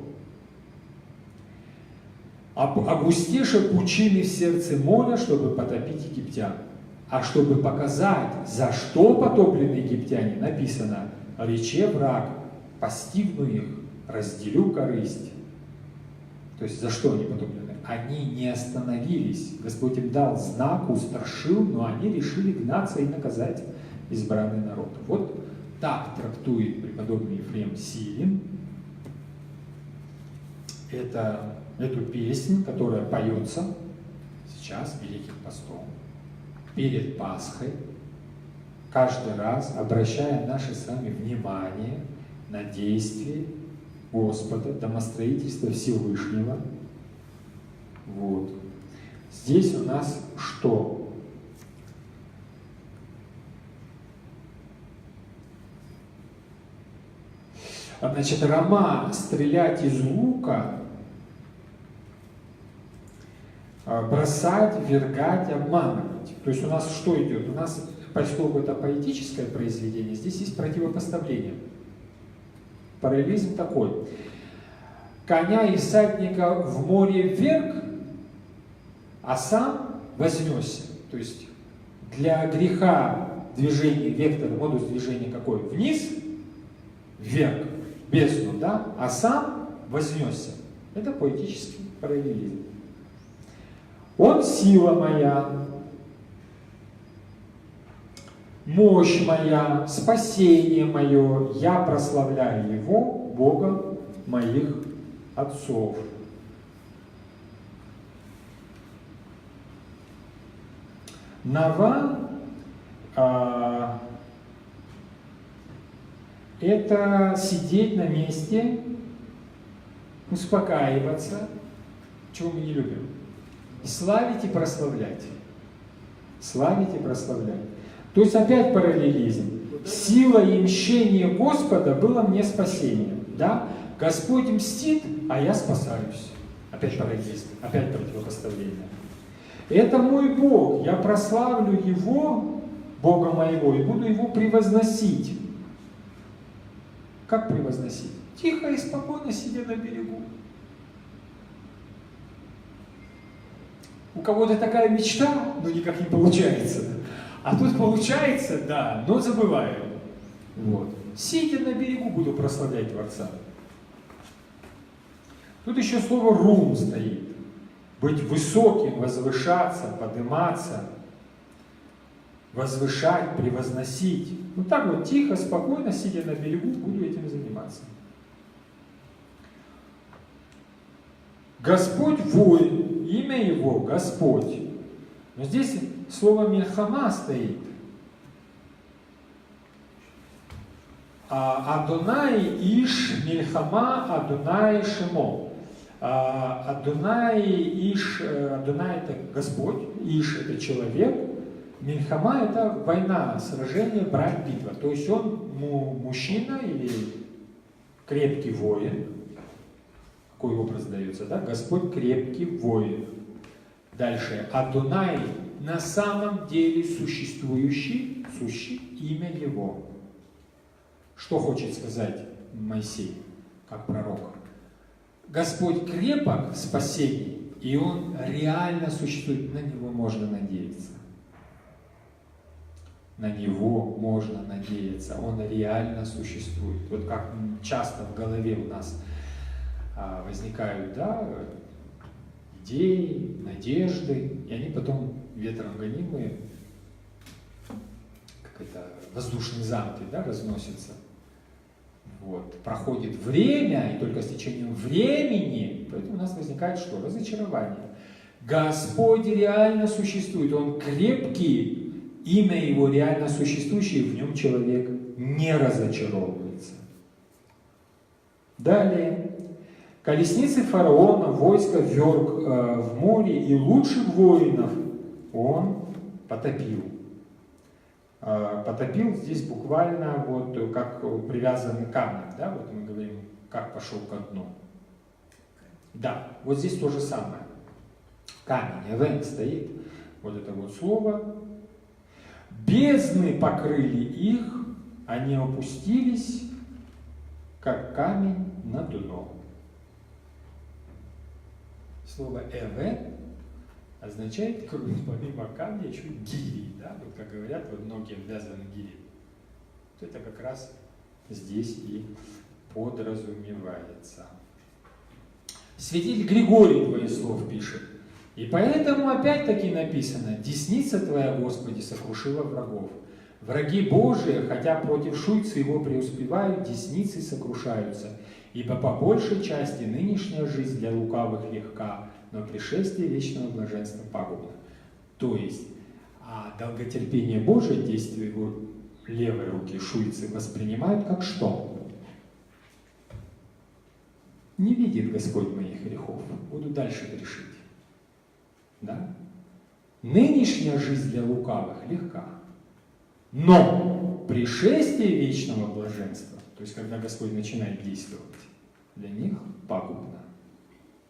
Огустеша пучины в сердце моря, чтобы потопить египтян. А чтобы показать, за что потоплены египтяне, написано: рече враг, постигну их, разделю корысть. То есть за что они потоплены? Они не остановились. Господь им дал знак, устрашил, но они решили гнаться и наказать избранный народ. Вот так трактует преподобный Ефрем Сирин эту песнь, которая поется сейчас Великим Постом, перед Пасхой, каждый раз обращая наше с вами внимание на действие Господа, домостроительство Всевышнего. Вот. Здесь у нас что? Значит, роман «Стрелять из лука», бросать, вергать, обманывать. То есть у нас что идет? У нас, поскольку это поэтическое произведение, здесь есть противопоставление. Параллелизм такой. Коня и всадника в море вверг, а сам вознесся. То есть для греха движение, вектор, модус движения какой? Вниз, вверх, бездну, да? А сам вознесся. Это поэтический параллелизм. Он сила моя, мощь моя, спасение мое, я прославляю Его, Бога моих отцов. Нава это сидеть на месте, успокаиваться, чего мы не любим. Славить и прославлять. Славить и прославлять. То есть опять параллелизм. Сила и мщение Господа было мне спасением. Да? Господь мстит, а я спасаюсь. Опять параллелизм, опять противопоставление. Это мой Бог, я прославлю Его, Бога моего, и буду Его превозносить. Как превозносить? Тихо и спокойно сидя на берегу. У кого-то такая мечта, но никак не получается. А тут получается, да, но забываю. Вот. Сидя на берегу, буду прославлять Творца. Тут еще слово «рум» стоит. Быть высоким, возвышаться, подниматься, возвышать, превозносить. Вот так вот тихо, спокойно, сидя на берегу, буду этим заниматься. Господь воин, имя его Господь. Но здесь слово Мильхама стоит. Адонай Иш Мильхама Адонай Шимо. Адонай Иш, Адонай это Господь, Иш это человек, Мильхама это война, сражение, брань, битва. То есть он мужчина или крепкий воин. Какой образ дается, да? Господь крепкий воин. Дальше. Адонай на самом деле существующий, сущий, имя его. Что хочет сказать Моисей, как пророк? Господь крепок в спасении, и Он реально существует, на Него можно надеяться. На Него можно надеяться, Он реально существует. Вот как часто в голове у нас возникают, да, идеи, надежды, и они потом ветром гонимые, как это, воздушные замки, да, разносятся. Вот. Проходит время, и только с течением времени, поэтому у нас возникает что? Разочарование. Господь реально существует, Он крепкий, имя Его реально существующее, в Нем человек не разочаровывается. Далее. Колесницы фараона, войско вверг в море, и лучших воинов он потопил. Потопил здесь буквально вот как привязанный камень, да, вот мы говорим, как пошел ко дну. Да, вот здесь то же самое. Камень, эвен стоит, вот это вот слово. Бездны покрыли их, они опустились, как камень на дно. Слово «эвен» означает, помимо камня, еще гири, да? Вот как говорят, вот ноги обвязаны гири. Вот это как раз здесь и подразумевается. Святитель Григорий Двоеслов пишет: «И поэтому опять-таки написано: десница Твоя, Господи, сокрушила врагов. Враги Божии, хотя против шуйца его преуспевают, десницы сокрушаются. Ибо по большей части нынешняя жизнь для лукавых легка, но пришествие вечного блаженства пагубно». То есть, долготерпение Божие, действие его левой руки, шуйцы, воспринимают как что? Не видит Господь моих грехов, буду дальше грешить. Да? Нынешняя жизнь для лукавых легка, но пришествие вечного блаженства, то есть когда Господь начинает действовать, для них пагубно.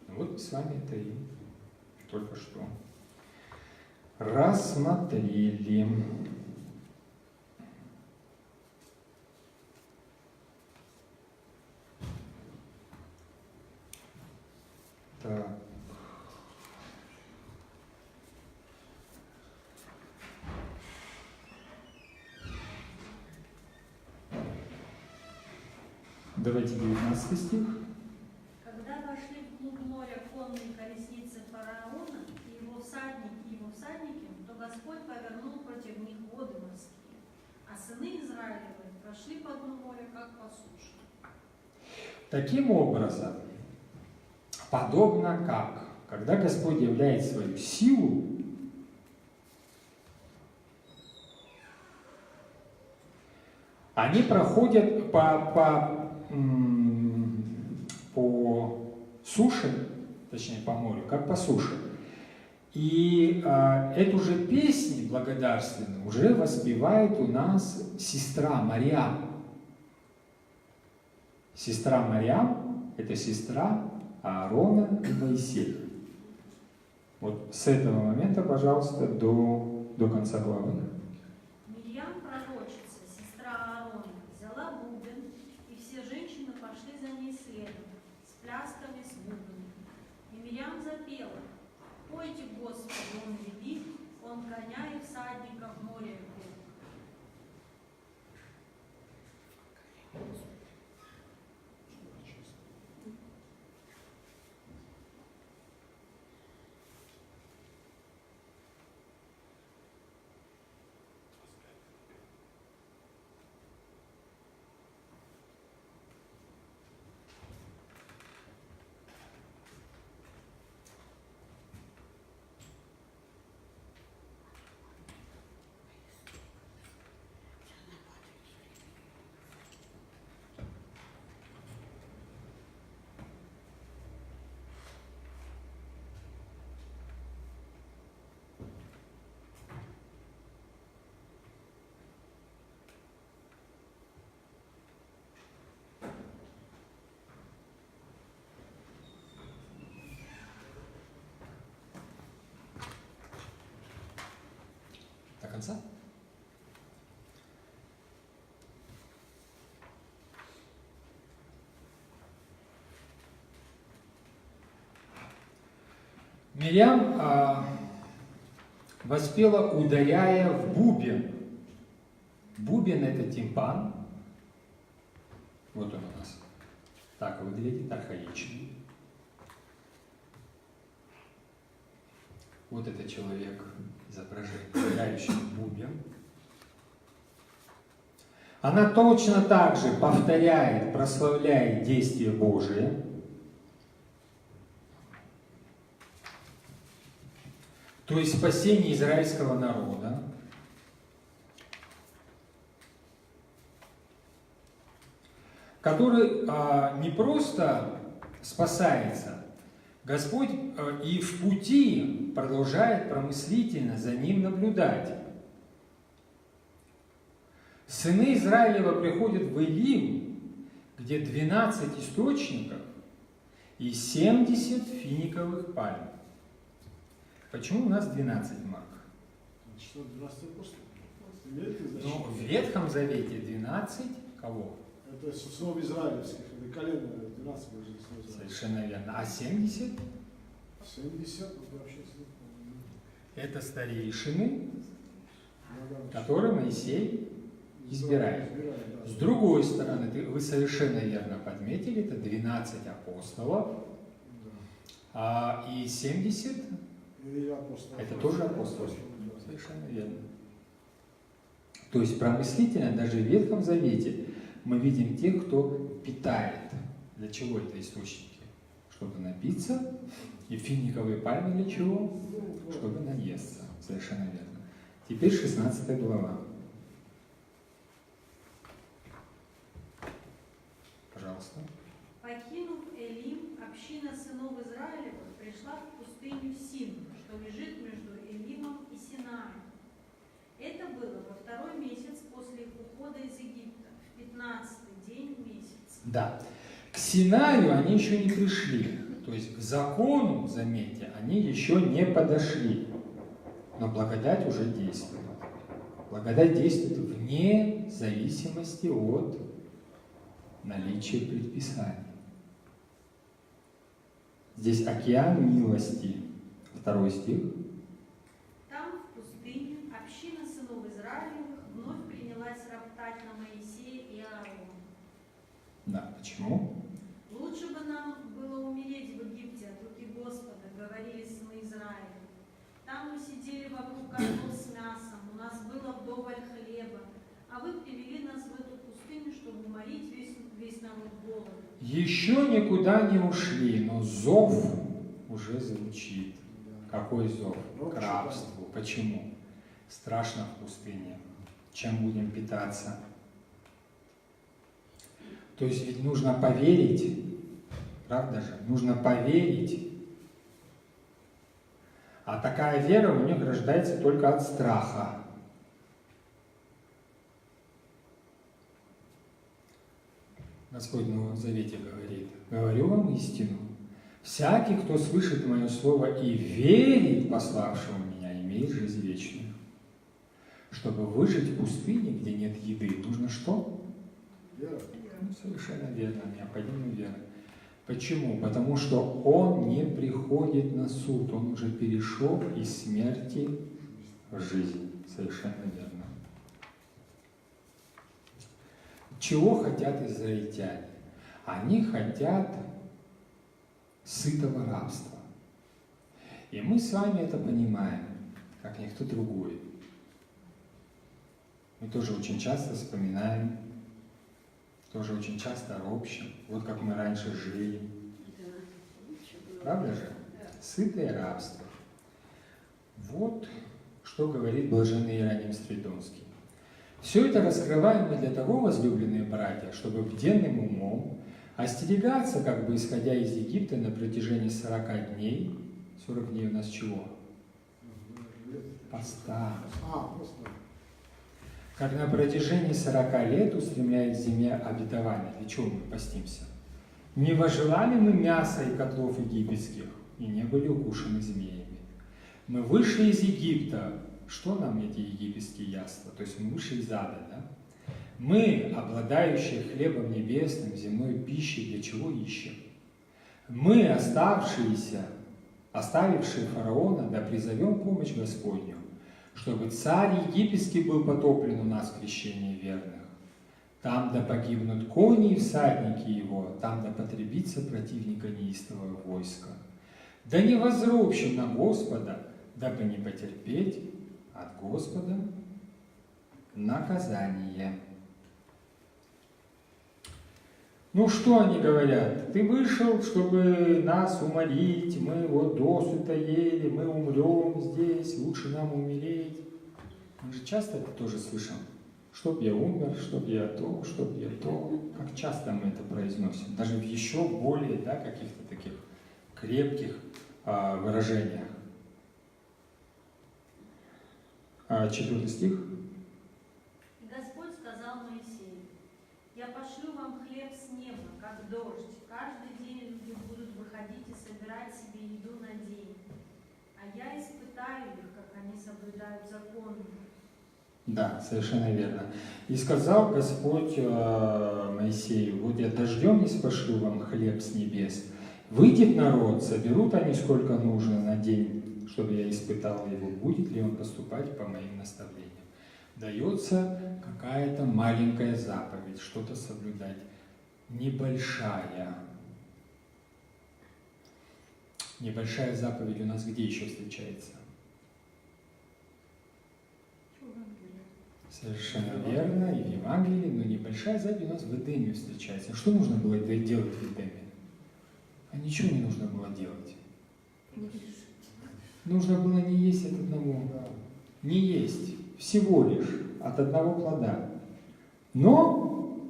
Вот с вами это и только что рассмотрели. Так. Давайте 19 стих. Когда вошли вглубь моря конные колесницы фараона и его всадники, то Господь повернул против них воды морские, а сыны Израилевы прошли по дну моря, как по суше. Таким образом, подобно как, когда Господь являет свою силу, они проходят по суше, точнее по морю, как по суше. И эту же песню благодарственную уже воспевает у нас сестра Марьям. Сестра Марьям – это сестра Аарона и Моисея. Вот с этого момента, пожалуйста, до конца главы. Мирьям, пророчица, сестра Аарона, взяла бубен, и все женщины пошли за ней следом, с плясками, с бубнами. И Мирьям запела: «Пойте, Господи, Он велик, Он коня и всадника в море ввел». конца. Мирьям воспела, ударяя в бубен. Бубен — это тимпан. Вот он у нас. Так выглядит, архаично. Вот это человек, изображение, ударяющий в бубен. Она точно так же повторяет, прославляет действие Божие. То есть спасение израильского народа. Который не просто спасается, Господь и в пути продолжает промыслительно за ним наблюдать. Сыны Израилева приходят в Илим, где 12 источников и 70 финиковых пальм. Почему у нас 12 марк? Что 12 апостолов? Имеет ли значение? Ну, в Ветхом Завете 12 кого? Это снов израильских, это колено 12 даже снов израильских. Совершенно верно. А 70? 70, это вообще Это старейшины, да. которые Моисей избирает. Да. С другой стороны, вы совершенно верно подметили, это 12 апостолов, и 70 Или апостол. это тоже апостолы. Да. Совершенно верно. То есть промыслительно даже в Ветхом Завете мы видим тех, кто питает. Для чего это источники? Чтобы напиться. И финиковые пальмы для чего? Чтобы наесться. Совершенно верно. Теперь 16 глава. Пожалуйста. Покинув Элим, община сынов Израилевых пришла в пустыню Син, что лежит между Элимом и Синаем. Это было во 2-й месяц после их ухода из Египта, в 15-й день месяца. Да. К Синаю они еще не пришли. То есть к закону, заметьте, они еще не подошли. Но благодать уже действует. Благодать действует вне зависимости от наличия предписаний. Здесь океан милости. 2 стих. Там, в пустыне, община сынов Израилевых вновь принялась роптать на Моисея и Аарона. Да, почему? «Лучше бы нам было умереть в Египте от руки Господа», — говорили сыны Израиля. «Там мы сидели вокруг костров с мясом, у нас было вдоволь хлеба, а вы привели нас в эту пустыню, чтобы уморить весь народ голодом». Еще никуда не ушли, но зов уже звучит. Какой зов? К рабству. Почему? Страшно в пустыне. Чем будем питаться? То есть ведь нужно поверить, правда же? Нужно поверить. А такая вера у них рождается только от страха. Господь в Новом Завете говорит: «Говорю вам истину, всякий, кто слышит Мое Слово и верит пославшего Меня, имеет жизнь вечную». Чтобы выжить в пустыне, где нет еды, нужно что? Вера. Совершенно верно, необходима вера. Почему? Потому что Он не приходит на суд, Он уже перешел из смерти в жизнь. Совершенно верно. Чего хотят израильтяне? Они хотят сытого рабства. И мы с вами это понимаем, как никто другой. Мы тоже очень часто вспоминаем, тоже очень часто ропщим. Вот как мы раньше жили. Правда же? Сытое рабство. Вот что говорит блаженный Иероним Стрельдонский. Все это раскрываем мы для того, возлюбленные братья, чтобы бденным умом остерегаться, как бы исходя из Египта на протяжении 40 дней. 40 дней у нас чего? Поста. Просто. Как на протяжении 40 лет устремляясь к земле обетования. Для чего мы постимся? Не вожелали мы мяса и котлов египетских, и не были укушены змеями. Мы вышли из Египта, что нам эти египетские яства? То есть мы вышли из ада, да? Мы, обладающие хлебом небесным, земной пищей, для чего ищем? Мы, оставшиеся, оставившие фараона, да призовем помощь Господню, чтобы царь египетский был потоплен у нас в крещении верных. Там да погибнут кони и всадники его, там да потребится противника неистового войска. Да не возропщим на Господа, дабы не потерпеть от Господа наказание. Ну что они говорят? Ты вышел, чтобы нас уморить, мы вот досыта ели, мы умрем здесь, лучше нам умереть. Мы же часто это тоже слышим. Чтоб я умер, чтоб я то, чтоб я то. Как часто мы это произносим? Даже в еще более, да, каких-то таких крепких выражениях. 4 стих. И Господь сказал Моисею: «Я пошлю вам хлеб с неба, как дождь. Каждый день люди будут выходить и собирать себе еду на день. А я испытаю их, как они соблюдают закон». Да, совершенно верно. «И сказал Господь Моисею: вот я дождем не спошлю вам хлеб с небес. Выйдет народ, соберут они сколько нужно на день, чтобы я испытал его, будет ли он поступать по моим наставлениям». Дается какая-то маленькая заповедь, что-то соблюдать. Небольшая. Небольшая заповедь у нас где еще встречается? Совершенно верно, и в Евангелии, но небольшая заповедь у нас в Эдеме встречается. Что нужно было делать в Эдеме? А ничего не нужно было делать. Нужно было не есть от одного, не есть, всего лишь от одного плода. Но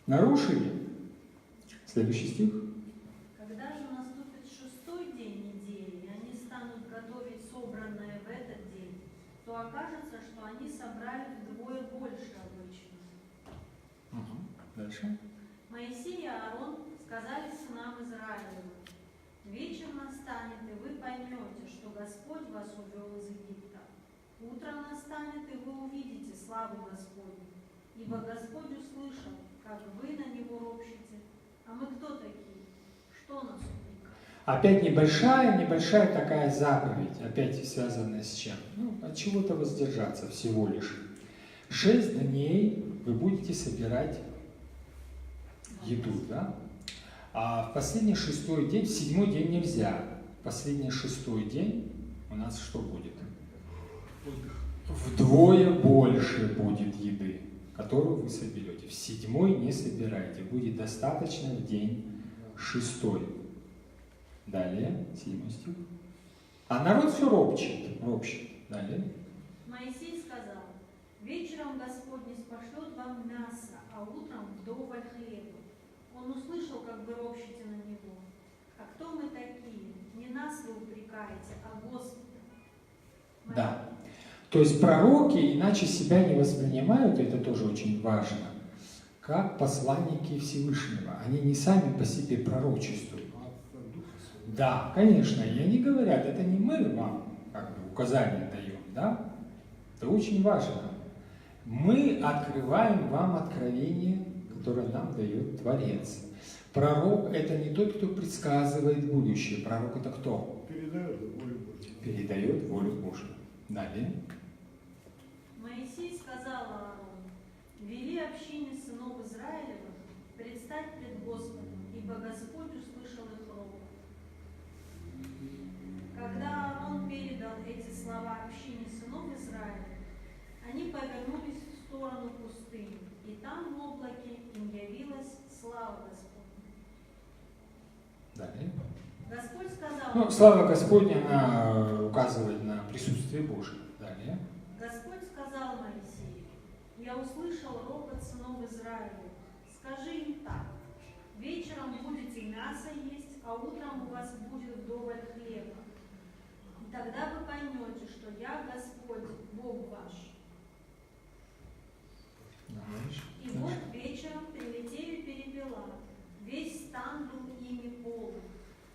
нарушили. Следующий стих. Когда же наступит 6-й день недели, и они станут готовить собранное в этот день, то окажется, что они собрали вдвое больше обычного. Дальше. Моисей и Аарон сказали сынам Израилевым: «Вечер настанет, и вы поймете, что Господь вас увел из Египта. Утром настанет, и вы увидите славу Господню. Ибо Господь услышал, как вы на Него ропщите. А мы кто такие? Что нас упрекает?» Опять небольшая такая заповедь, опять связанная с чем? Ну, от чего-то воздержаться всего лишь. 6 дней вы будете собирать еду, да? А в последний 6-й день, в 7-й день нельзя. В последний 6-й день у нас что будет? Вдвое больше будет еды, которую вы соберете. В 7-й не собирайте, будет достаточно в день 6-й. Далее, 7 стих. А народ все ропщет. Далее. Моисей сказал: «Вечером Господь не спошлет вам мясо, а утром вдоволь хлеба». Он услышал, как вы ропщите на Него. А кто мы такие? Не нас вы упрекаете, а Господа. Да. То есть пророки иначе себя не воспринимают, это тоже очень важно, как посланники Всевышнего. Они не сами по себе пророчествуют. Да, конечно, и они говорят, это не мы вам как бы указания даем, да? Это очень важно. Мы открываем вам откровение, которое нам дает Творец. Пророк – это не тот, кто предсказывает будущее. Пророк – это кто? Передает волю Божью. Передает волю Божью. Далее. Моисей сказал Аарону: «Вели общине сынов Израилевых предстать пред Господом, ибо Господь услышал их ропот». Когда Аарон передал эти слова общине сынов Израиля, они повернулись в сторону пустыни, и там в облаке им явилась слава Господня. Далее. Господь сказал: Ну, слава Господня, она указывает на присутствие Божие. Далее. Господь сказал Моисею: «Я услышал ропот сынов Израиля. Скажи им так: вечером будете мясо есть, а утром у вас будет вдоволь хлеба. И тогда вы поймете, что я Господь, Бог ваш». Дальше. И вот вечером прилетели перепела, весь стан был ими полон,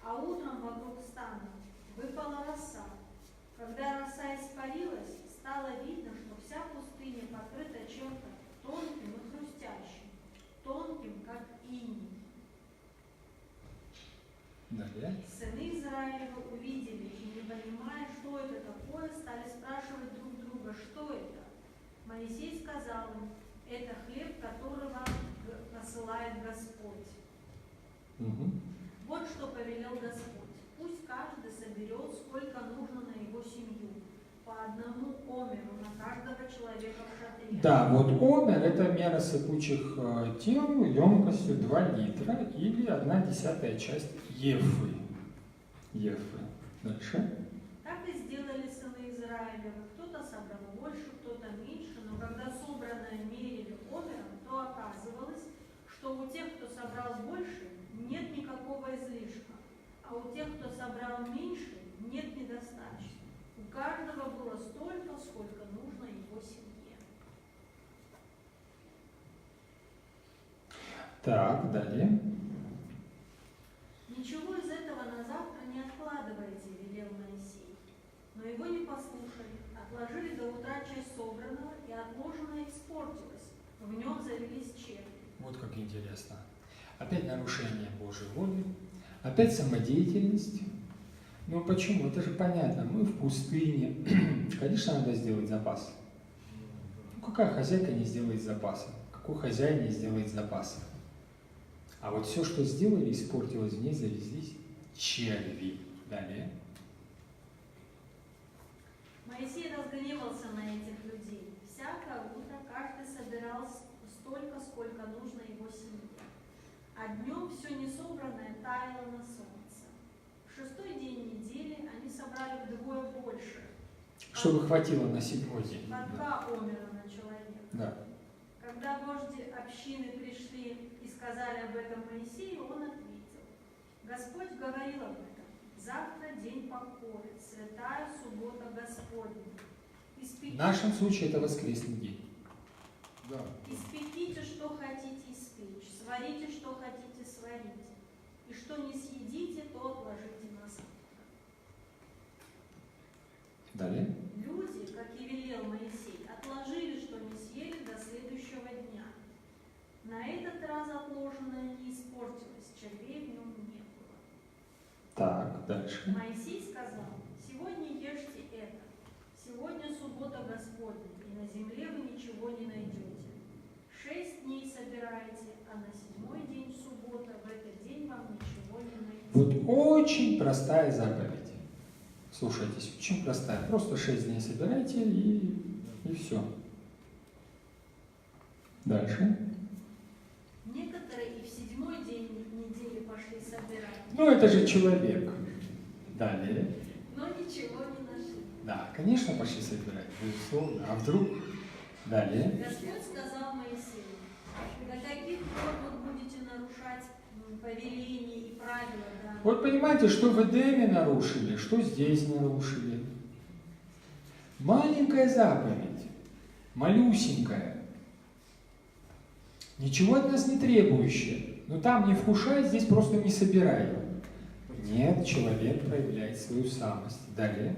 а утром вокруг стана выпала роса. Когда роса Далее. Сыны Израилева увидели и, не понимая, что это такое, стали спрашивать друг друга, что это. Моисей сказал им: это хлеб, которого посылает Господь. Мгм. Вот что повелел Господь: пусть каждый соберет, сколько нужно на его семью, по одному омеру на каждого человека в шатре. Да, вот омер – это мера сыпучих тел емкостью 2 литра или 1/10 часть ефы. Ефы. Дальше. Так и сделали сыны Израилевы. Кто-то собрал больше, кто-то меньше, но когда собранное мерили омером, то оказывалось, что у тех, кто собрал больше, нет никакого излишка, а у тех, кто собрал меньше, нет недостачи. У каждого было столько, сколько нужно его семье. Так, далее. Ничего из этого на завтра не откладывайте, велел Моисей. Но его не послушали, отложили до утра часть собранного, и отложенное испортилось. В нем завелись черви. Вот как интересно. Опять нарушение Божьей воли, опять самодеятельность. Ну почему? Это же понятно. Мы в пустыне. Конечно, надо сделать запас. Ну, какая хозяйка не сделает запаса? Какой хозяин не сделает запаса? А вот все, что сделали, испортилось, в ней завезлись черви. Далее. Моисей разгневался на этих людей. Всякое утро каждый собирал столько, сколько нужно его семье. А днем все несобранное таяло на солнце. В 6-й день недели они собрали вдвое больше. Чтобы хватило на 7-й день. По 2 омера на человека. Да. Когда вожди общины пришли и сказали об этом Моисею, он ответил: Господь говорил об этом. Завтра день покоя, святая суббота Господня. В нашем случае это воскресный день. Да. Испеките, что хотите испечь, сварите, что хотите сварить, и что не съедите, то отложите на завтра. Далее. Люди, как и велел Моисей, отложили, что не съели до следующего дня. На этот раз отложенное не испортилось, червей в нем не было. Так, дальше. Моисей сказал: сегодня ешьте это, сегодня суббота Господня, и на земле вы ничего не найдете. 6 дней собираете, а на 7-й день суббота, в этот день вам ничего не найдете. Вот очень простая заповедь. Слушайтесь, очень простая. Просто 6 дней собирайте и все. Дальше. Некоторые и в 7-й день недели пошли собирать, Ну, это же человек. Далее. но ничего не нашли. Да, конечно, пошли собирать, безусловно. А вдруг? Далее. Господь сказал Моисею: до каких пор вы будете нарушать повеления и правила данные? Вот понимаете, что в Эдеме нарушили, что здесь нарушили. Маленькая заповедь, малюсенькая, ничего от нас не требующая. Но там не вкушай, здесь просто не собирай. Нет, человек проявляет свою самость. Далее.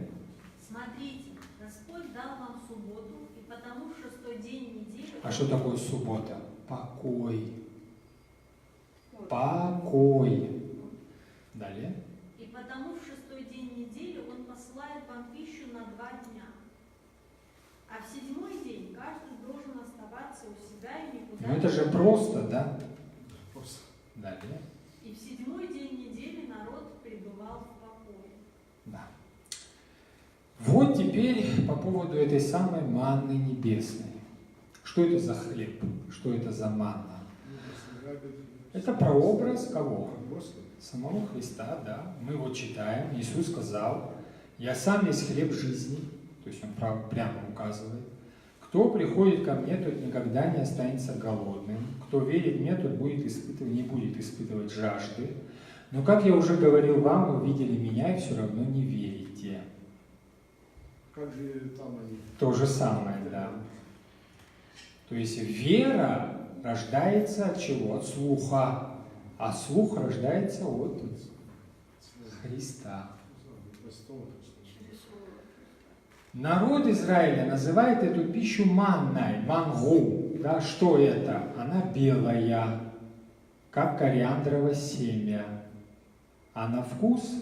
Смотрите, Господь дал вам субботу, и потому в 6-й день недели... А что такое суббота? Покой. Покой. Далее. И потому в 6-й день недели Он посылает вам пищу на 2 дня. А в 7-й день каждый должен оставаться у себя и никуда Ну это же просто, да? Просто. Далее. И в 7-й день недели народ пребывал в покое. Да. Вот теперь по поводу этой самой манны небесной. Что это за хлеб? Что это за манна? Это прообраз кого? Господи. Самого Христа, да. Мы вот читаем, Иисус сказал: «Я сам есть хлеб жизни». То есть Он прямо указывает. «Кто приходит ко мне, тот никогда не останется голодным. Кто верит мне, тот не будет испытывать жажды. Но, как я уже говорил вам, вы видели меня и все равно не верите». Как же там они? То же самое, да. То есть вера рождается от чего? От слуха. А слух рождается от Христа. Народ Израиля называет эту пищу манной, мангу. Да, что это? Она белая, как кориандрово семя. А на вкус,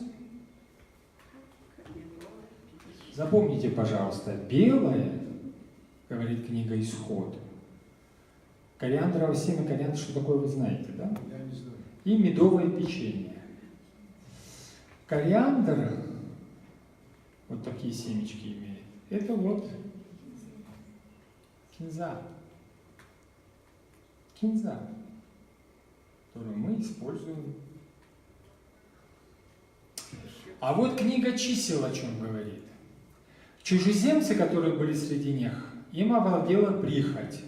запомните, пожалуйста, белое, говорит книга Исход. Кориандровое семя, кориандр, что такое, вы знаете, да? Я не знаю. И медовое печенье. Кориандр, вот такие семечки имеет, это вот кинза. Кинза, которую мы используем. А вот книга чисел о чем говорит. Чужеземцы, которые были среди них, им овладела прихоть.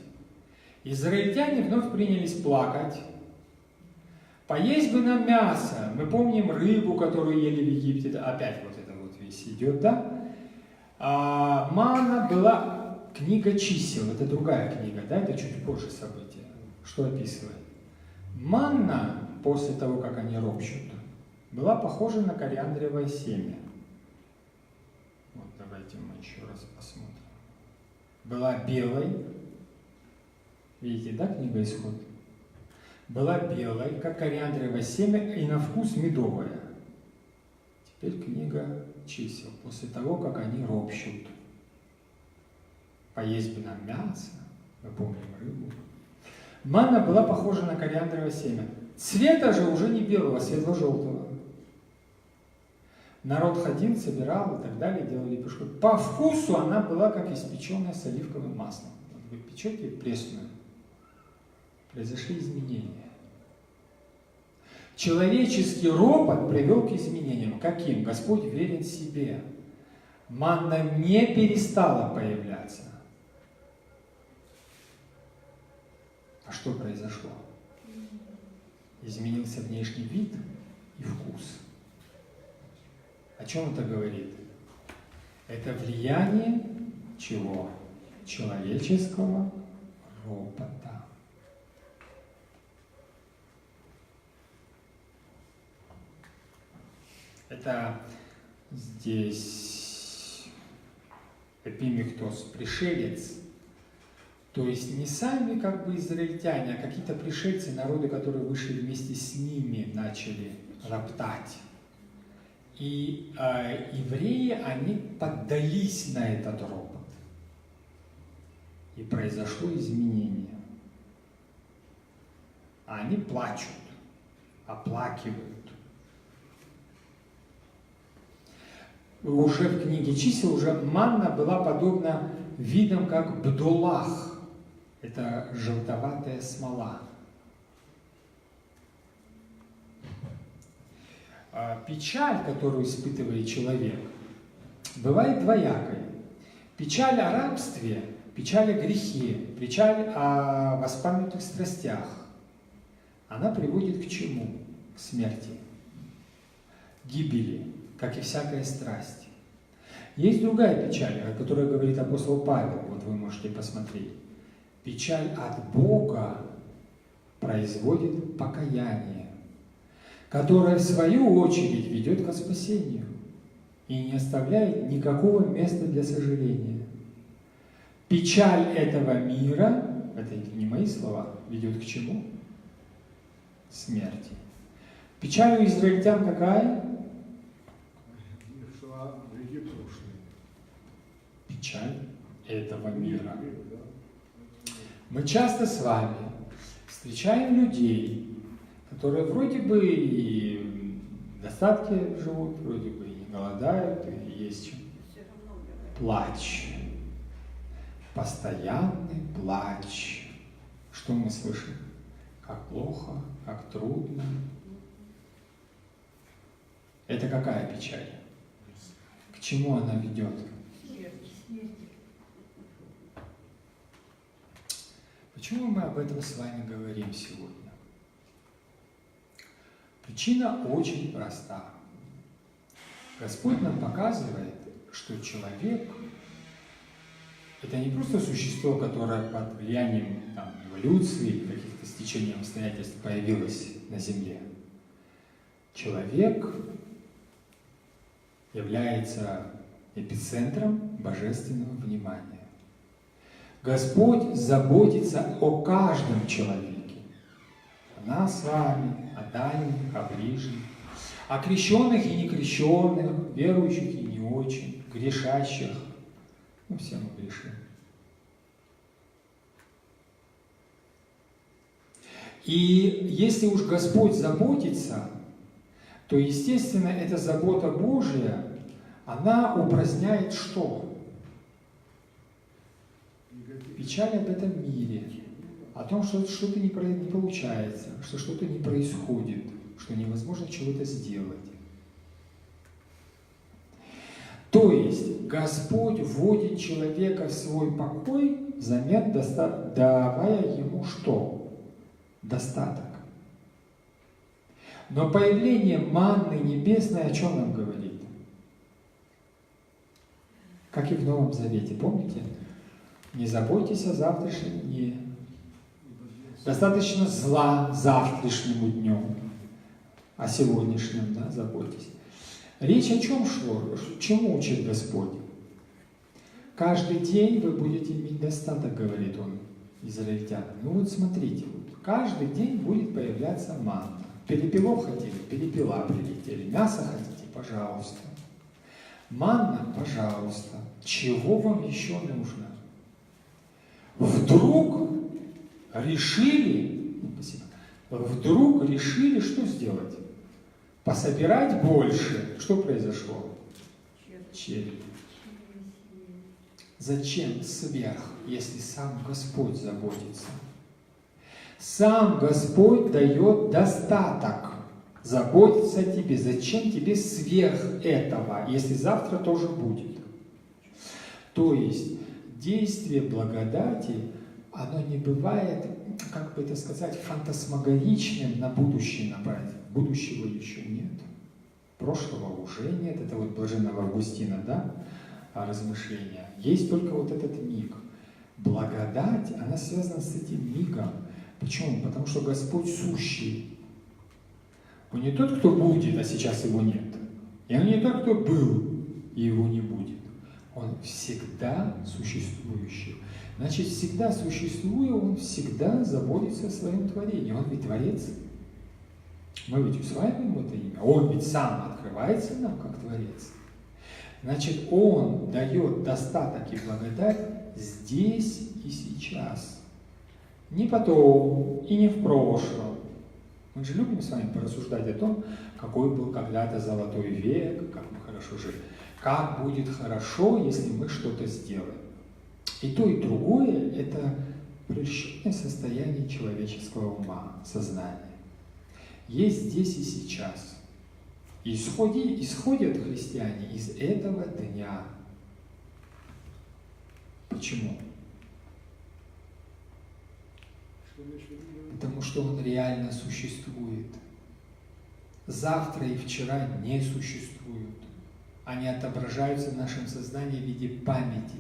Израильтяне вновь принялись плакать. Поесть бы нам мясо. Мы помним рыбу, которую ели в Египте. Опять вот это вот весь идет, да? А манна была книга чисел. Это другая книга, да? Это чуть позже событие. Что описывает? Манна, после того, как они ропщут, была похожа на кориандровое семя. Вот давайте мы еще раз посмотрим. Была белой. Видите, да, книга Исход? Была белой, как кориандровое семя, и на вкус медовая. Теперь книга чисел. После того, как они ропщут. Поесть бы нам мясо, мы помним рыбу. Манна была похожа на кориандровое семя. Цвета же уже не белого, а светло-желтого. Народ ходил, собирал и так далее, делали пешку. По вкусу она была как испеченная с оливковым маслом. Вот вы печете пресную. Произошли изменения. Человеческий ропот привел к изменениям. Каким? Господь верен себе. Манна не перестала появляться. А что произошло? Изменился внешний вид и вкус. О чем это говорит? Это влияние чего? Человеческого ропота. Это здесь эпимиктос, пришелец. То есть не сами как бы израильтяне, а какие-то пришельцы, народы, которые вышли вместе с ними, начали роптать. И евреи, они поддались на этот ропот. И произошло изменение. А они плачут, оплакивают. Уже в книге чисел уже манна была подобна видам, как бдолах. Это желтоватая смола. Печаль, которую испытывает человек, бывает двоякой. Печаль о рабстве, печаль о грехе, печаль о воспамятых страстях. Она приводит к чему? К смерти, гибели, как и всякая страсть. Есть другая печаль, о которой говорит апостол Павел, вот вы можете посмотреть. Печаль от Бога производит покаяние, которое в свою очередь ведет к спасению и не оставляет никакого места для сожаления. Печаль этого мира, это не мои слова, ведет к чему? Смерти. Печаль у израильтян какая? Печаль этого мира. Мы часто с вами встречаем людей, которые вроде бы и в достатке живут, вроде бы и не голодают, и есть чем. Плач. Постоянный плач. Что мы слышим? Как плохо, как трудно. Это какая печаль? К чему она ведет? Почему мы об этом с вами говорим сегодня? Причина очень проста. Господь нам показывает, что человек – это не просто существо, которое под влиянием эволюции или каких-то стечений обстоятельств появилось на Земле. Человек является эпицентром божественного внимания. Господь заботится о каждом человеке. О нас с вами, о дальних, о ближних. А крещенных и некрещенных, верующих и не очень, грешащих, ну все мы грешим. И если уж Господь заботится, то, естественно, эта забота Божья, она упраздняет что? Печаль об этом мире, о том, что что-то не получается, что что-то не происходит, что невозможно чего-то сделать. То есть Господь вводит человека в свой покой, взамен давая ему что? Достаток. Но появление манны небесной о чем нам говорит? Как и в Новом Завете, помните? Не заботьтесь о завтрашнем дне. Достаточно зла завтрашнему дню. О сегодняшнем, да, заботьтесь. Речь о чем шло? Чему учит Господь? Каждый день вы будете иметь достаток, говорит Он израильтянам. Ну вот смотрите, вот, каждый день будет появляться манна. Перепелов хотели, перепела прилетели. Мясо хотите, пожалуйста. Манна, пожалуйста. Чего вам еще нужно? Вдруг решили, спасибо, вдруг решили, что сделать? Пособирать больше. Что произошло? Червь. Зачем сверх, если сам Господь заботится? Сам Господь дает достаток, заботится о тебе. Зачем тебе сверх этого, если завтра тоже будет? То есть действие благодати, оно не бывает, как бы это сказать, фантасмагоричным на будущее направить. Будущего еще нет. Прошлого уже нет. Это вот блаженного Августина, да, размышления. Есть только вот этот миг. Благодать, она связана с этим мигом. Почему? Потому что Господь сущий. Он не тот, кто будет, а сейчас его нет. И он не тот, кто был, и его не будет. Он всегда существующий. Значит, всегда существуя, он всегда заботится о своем творении. Он ведь Творец. Мы ведь усваиваем это имя. Он ведь сам открывается нам как Творец. Значит, Он дает достаток и благодать здесь и сейчас. Не потом и не в прошлом. Мы же любим с вами порассуждать о том, какой был когда-то золотой век, как мы хорошо жили. Как будет хорошо, если мы что-то сделаем. И то, и другое – это прельщенное состояние человеческого ума, сознания. Есть здесь и сейчас. Исходят христиане из этого дня. Почему? Потому что он реально существует. Завтра и вчера не существуют. Они отображаются в нашем сознании в виде памяти.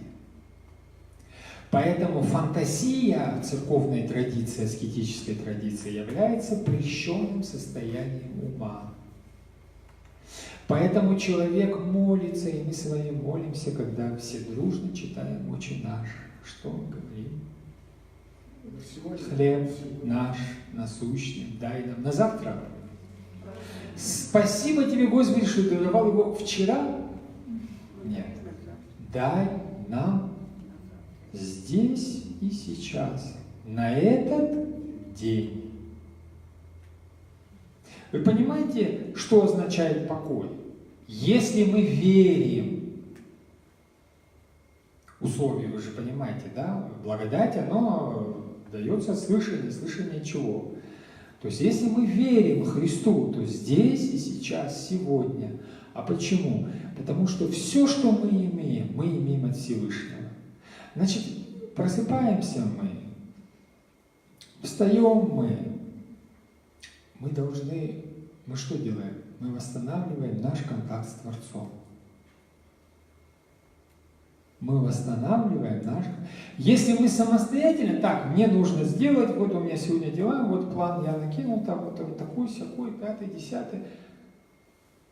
Поэтому фантазия в церковной традиции, аскетической традиции, является прельщенным состоянием ума. Поэтому человек молится, и мы с вами молимся, когда все дружно читаем «Отче наш». Что мы говорим? Хлеб наш насущный дай нам на завтра. Спасибо тебе, Господи, что ты давал его вчера? Нет. Дай нам здесь и сейчас, на этот день. Вы понимаете, что означает покой? Если мы верим, условия, вы же понимаете, да, благодать, оно дается слышание чего? То есть, если мы верим Христу, то здесь и сейчас, сегодня. А почему? Потому что все, что мы имеем от Всевышнего. Значит, просыпаемся мы, встаем мы что делаем? Мы восстанавливаем наш контакт с Творцом. Мы восстанавливаем наш... Если мы самостоятельно, так, мне нужно сделать, вот у меня сегодня дела, вот план я накинул, так, вот он такой, сякой, 5, 10,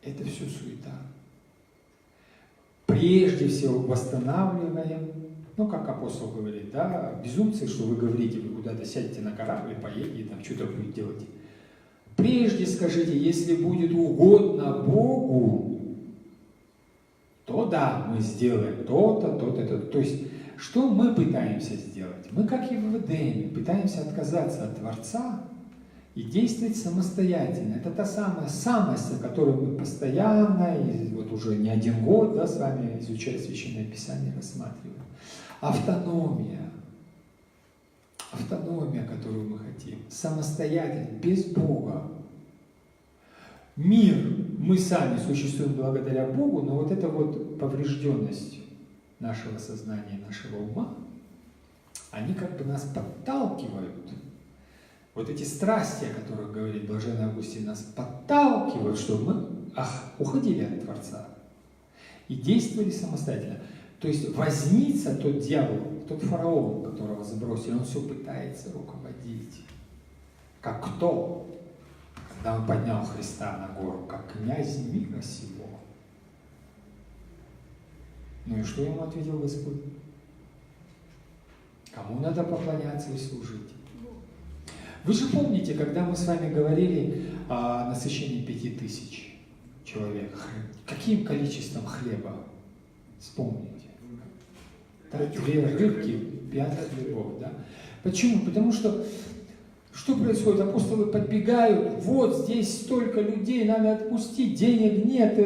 это все суета. Прежде всего восстанавливаем, ну, как апостол говорит, да, безумцы, что вы говорите, вы куда-то сядете на корабль, поедете, там что-то будете делать. Прежде скажите, если будет угодно Богу, то да, мы сделаем то-то, то-то, то-то. То есть, что мы пытаемся сделать? Мы, как и в Эдеме, пытаемся отказаться от Творца и действовать самостоятельно. Это та самая самость, о которой мы постоянно, и вот уже не один год, да, с вами, изучая Священное Писание, рассматриваем. Автономия. Автономия, которую мы хотим. Самостоятельно, без Бога. Мир, мы сами существуем благодаря Богу, но вот эта вот поврежденность нашего сознания, нашего ума, они как бы нас подталкивают. Вот эти страсти, о которых говорит Блаженный Августин, нас подталкивают, чтобы мы уходили от Творца и действовали самостоятельно. То есть возница, тот дьявол, тот фараон, которого забросили, он все пытается руководить. Как кто? Когда он поднял Христа на гору, как князь мира сего. Ну и что ему ответил Господь? Кому надо поклоняться и служить? Вы же помните, когда мы с вами говорили о насыщении 5000 человек, каким количеством хлеба? Вспомните. 2 рыбки, 5 хлебов, да? Почему? Потому что происходит? Апостолы подбегают, вот здесь столько людей, надо отпустить, денег нет.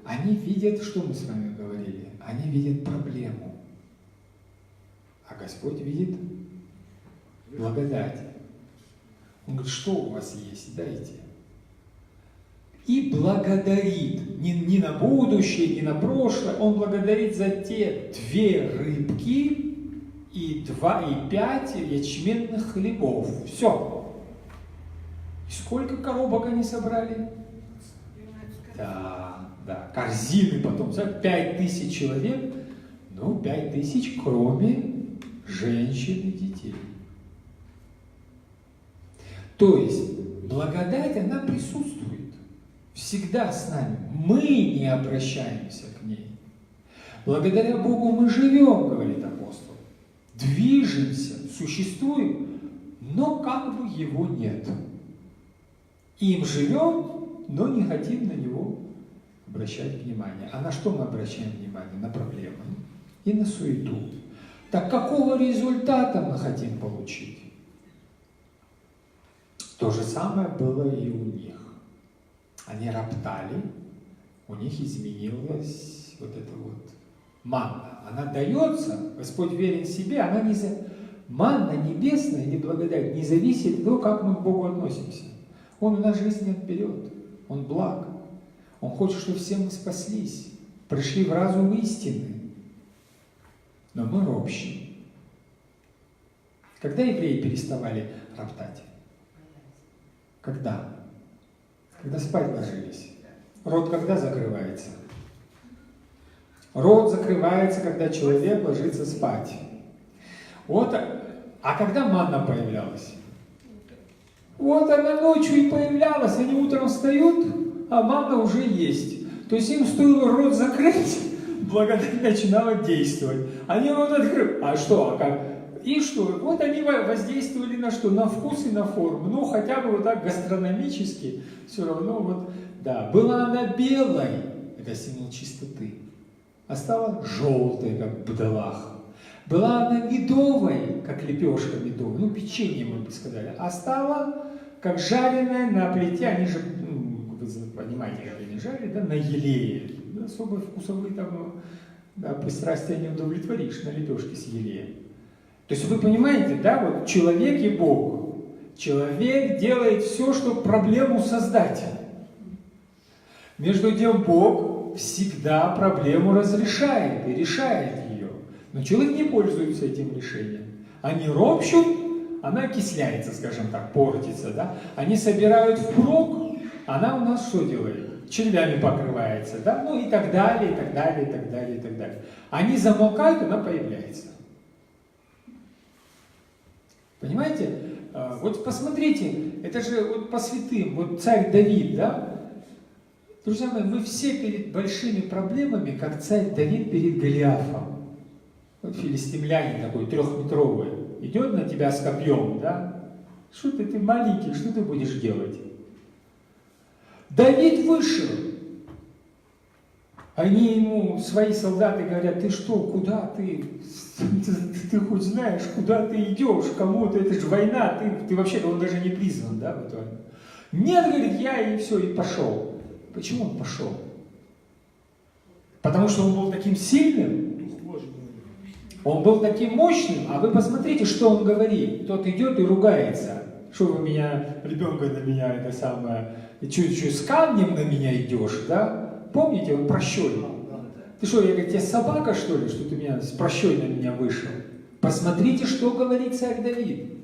Они видят, что мы с вами говорили? Они видят проблему. А Господь видит благодать. Он говорит, что у вас есть, дайте. И благодарит, не на будущее, не на прошлое, он благодарит за те 2 рыбки и 5 ячменных хлебов. Все. И сколько коробок они собрали? Да, корзины потом, 5000 человек, 5000 кроме женщин и детей. То есть благодать, она присутствует всегда с нами. Мы не обращаемся к ней. Благодаря Богу мы живем, говорит апостол. Движемся, существуем, но как бы его нет. Им живем, но не хотим на него обращать внимание. А на что мы обращаем внимание? На проблемы и на суету. Так какого результата мы хотим получить? То же самое было и у них. Они роптали, у них изменилась вот эта вот манна. Она дается, Господь верен себе, она не манна небесная или благодать не зависит от того, как мы к Богу относимся. Он у нас жизнь не отберет, Он благ. Он хочет, чтобы все мы спаслись, пришли в разум истины. Но мы ропщим. Когда евреи переставали роптать? Когда? Когда спать ложились. Рот когда закрывается? Рот закрывается, когда человек ложится спать. Вот, а когда манна появлялась? Вот она ночью и появлялась, они утром встают, а манна уже есть. То есть им стоило рот закрыть, благодать начинала действовать. Они рот открыли. А что? А как? И что? Вот они воздействовали на что? На вкус и на форму. Ну, хотя бы вот так гастрономически все равно вот, да. Была она белой, это символ чистоты, а стала желтой, как бдалах. Была она медовой, как лепешка медовая, ну, печенье, мы бы сказали, а стала как жареная на плите, они же, вы понимаете, как они жарили, да, на елее. Особо вкусовые там, да, пристрастия не удовлетворишь на лепешке с елеем. То есть вы понимаете, да, вот человек и Бог. Человек делает все, чтобы проблему создать. Между тем Бог всегда проблему разрешает и решает ее. Но человек не пользуется этим решением. Они ропщут, она окисляется, скажем так, портится, да. Они собирают впрок, она у нас что делает? Червями покрывается, да, ну и так далее, и так далее, и так далее, и так далее. Они замолкают, она появляется. Понимаете? Вот посмотрите, это же вот по святым, вот царь Давид, да? Друзья мои, мы все перед большими проблемами, как царь Давид перед Голиафом. Вот филистимлянин такой, 3-метровый, идет на тебя с копьем, да? Что ты маленький, что ты будешь делать? Давид вышел. Они ему, свои солдаты говорят, ты что, куда ты? Ты хоть знаешь, куда ты идешь, кому-то, это же война, ты вообще-то, он даже не призван, да, в эту войну. Нет, говорит, я и все, и пошел. Почему он пошел? Потому что он был таким сильным, он был таким мощным, а вы посмотрите, что он говорит. Тот идет и ругается. Что вы меня, ребенка на меня, это самое, чуть-чуть с камнем на меня идешь, да? Помните, он прощой. Ты что, я говорю, тебе собака, что ли, что ты меня с прощой на меня вышел? Посмотрите, что говорит царь Давид.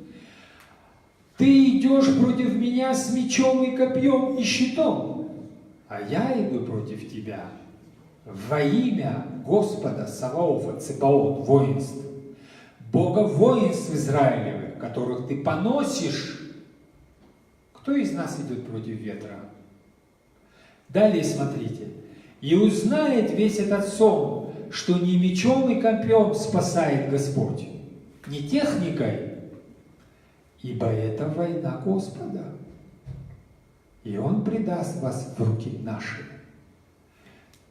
Ты идешь против меня с мечом и копьем и щитом, а я иду против тебя во имя Господа Саваофа, Цебаот, воинств, Бога воинств Израилевых, которых ты поносишь. Кто из нас идет против ветра? Далее смотрите. И узнает весь этот сон, что не мечом и копьем спасает Господь, не техникой, ибо это война Господа, и Он предаст вас в руки наши.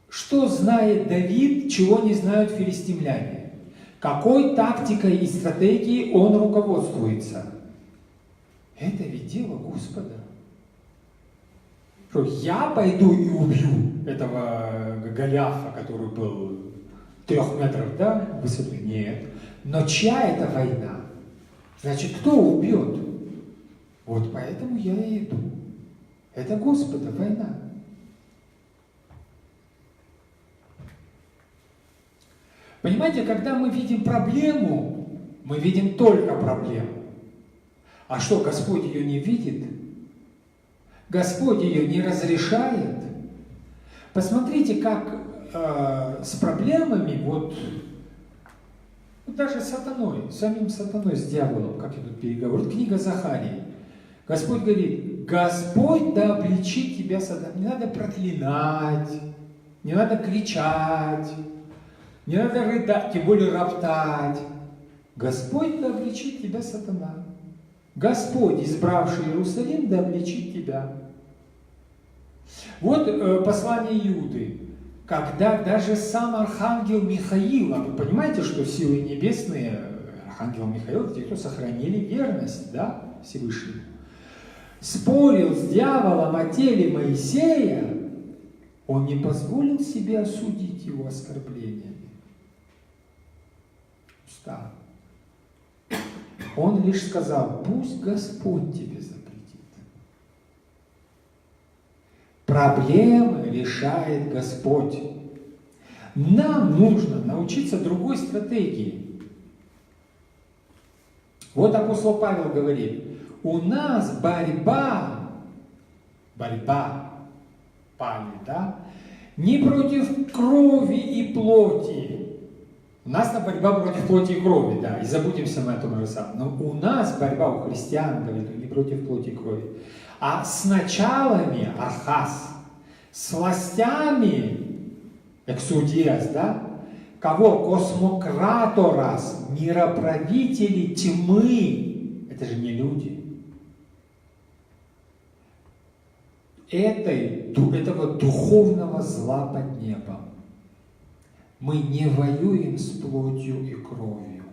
Что знает Давид, чего не знают филистимляне? Какой тактикой и стратегией он руководствуется? Это ведь дело Господа. Что я пойду и убью этого Голиафа, который был 3 метров, да, высоты? Нет. Но чья это война? Значит, кто убьет? Вот поэтому я и иду. Это Господа война. Понимаете, когда мы видим проблему, мы видим только проблему. А что, Господь ее не видит? Господь ее не разрешает? Посмотрите, как с проблемами, вот даже с сатаной, самим сатаной, с дьяволом, как идут переговоры. Вот книга Захарии. Господь говорит, Господь да обличит тебя, сатана. Не надо проклинать, не надо кричать, не надо рыдать, тем более роптать. Господь да обличит тебя, сатана. Господь, избравший Иерусалим, да обличит тебя. Вот послание Иуды, когда даже сам архангел Михаил, а вы понимаете, что силы небесные, архангел Михаил, те, кто сохранили верность, да, Всевышнему, спорил с дьяволом о теле Моисея, он не позволил себе осудить его оскорблениями. Устав. Он лишь сказал, пусть Господь тебе запретит. Проблемы решает Господь. Нам нужно научиться другой стратегии. Вот апостол Павел говорит, у нас борьба, Павел, да, не против крови и плоти. У нас борьба против плоти и крови, да, и забудемся мы о том же самом. Но у нас борьба, у христиан, говорит, не против плоти и крови, а с началами, архас, с властями, эксудиас, да, кого? Космократорас, мироправители тьмы. Это же не люди. Этого духовного зла под небом. Мы не воюем с плотью и кровью.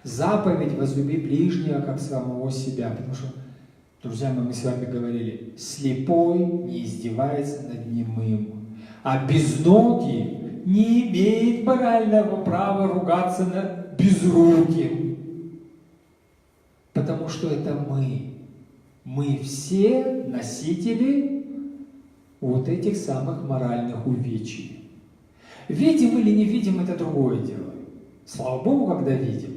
Заповедь «возлюби ближнего, как самого себя». Потому что, друзья мои, мы с вами говорили, слепой не издевается над немым, а безногий не имеет морального права ругаться над безруким. Потому что это мы. Мы все носители вот этих самых моральных увечий. Видим или не видим, это другое дело. Слава Богу, когда видим.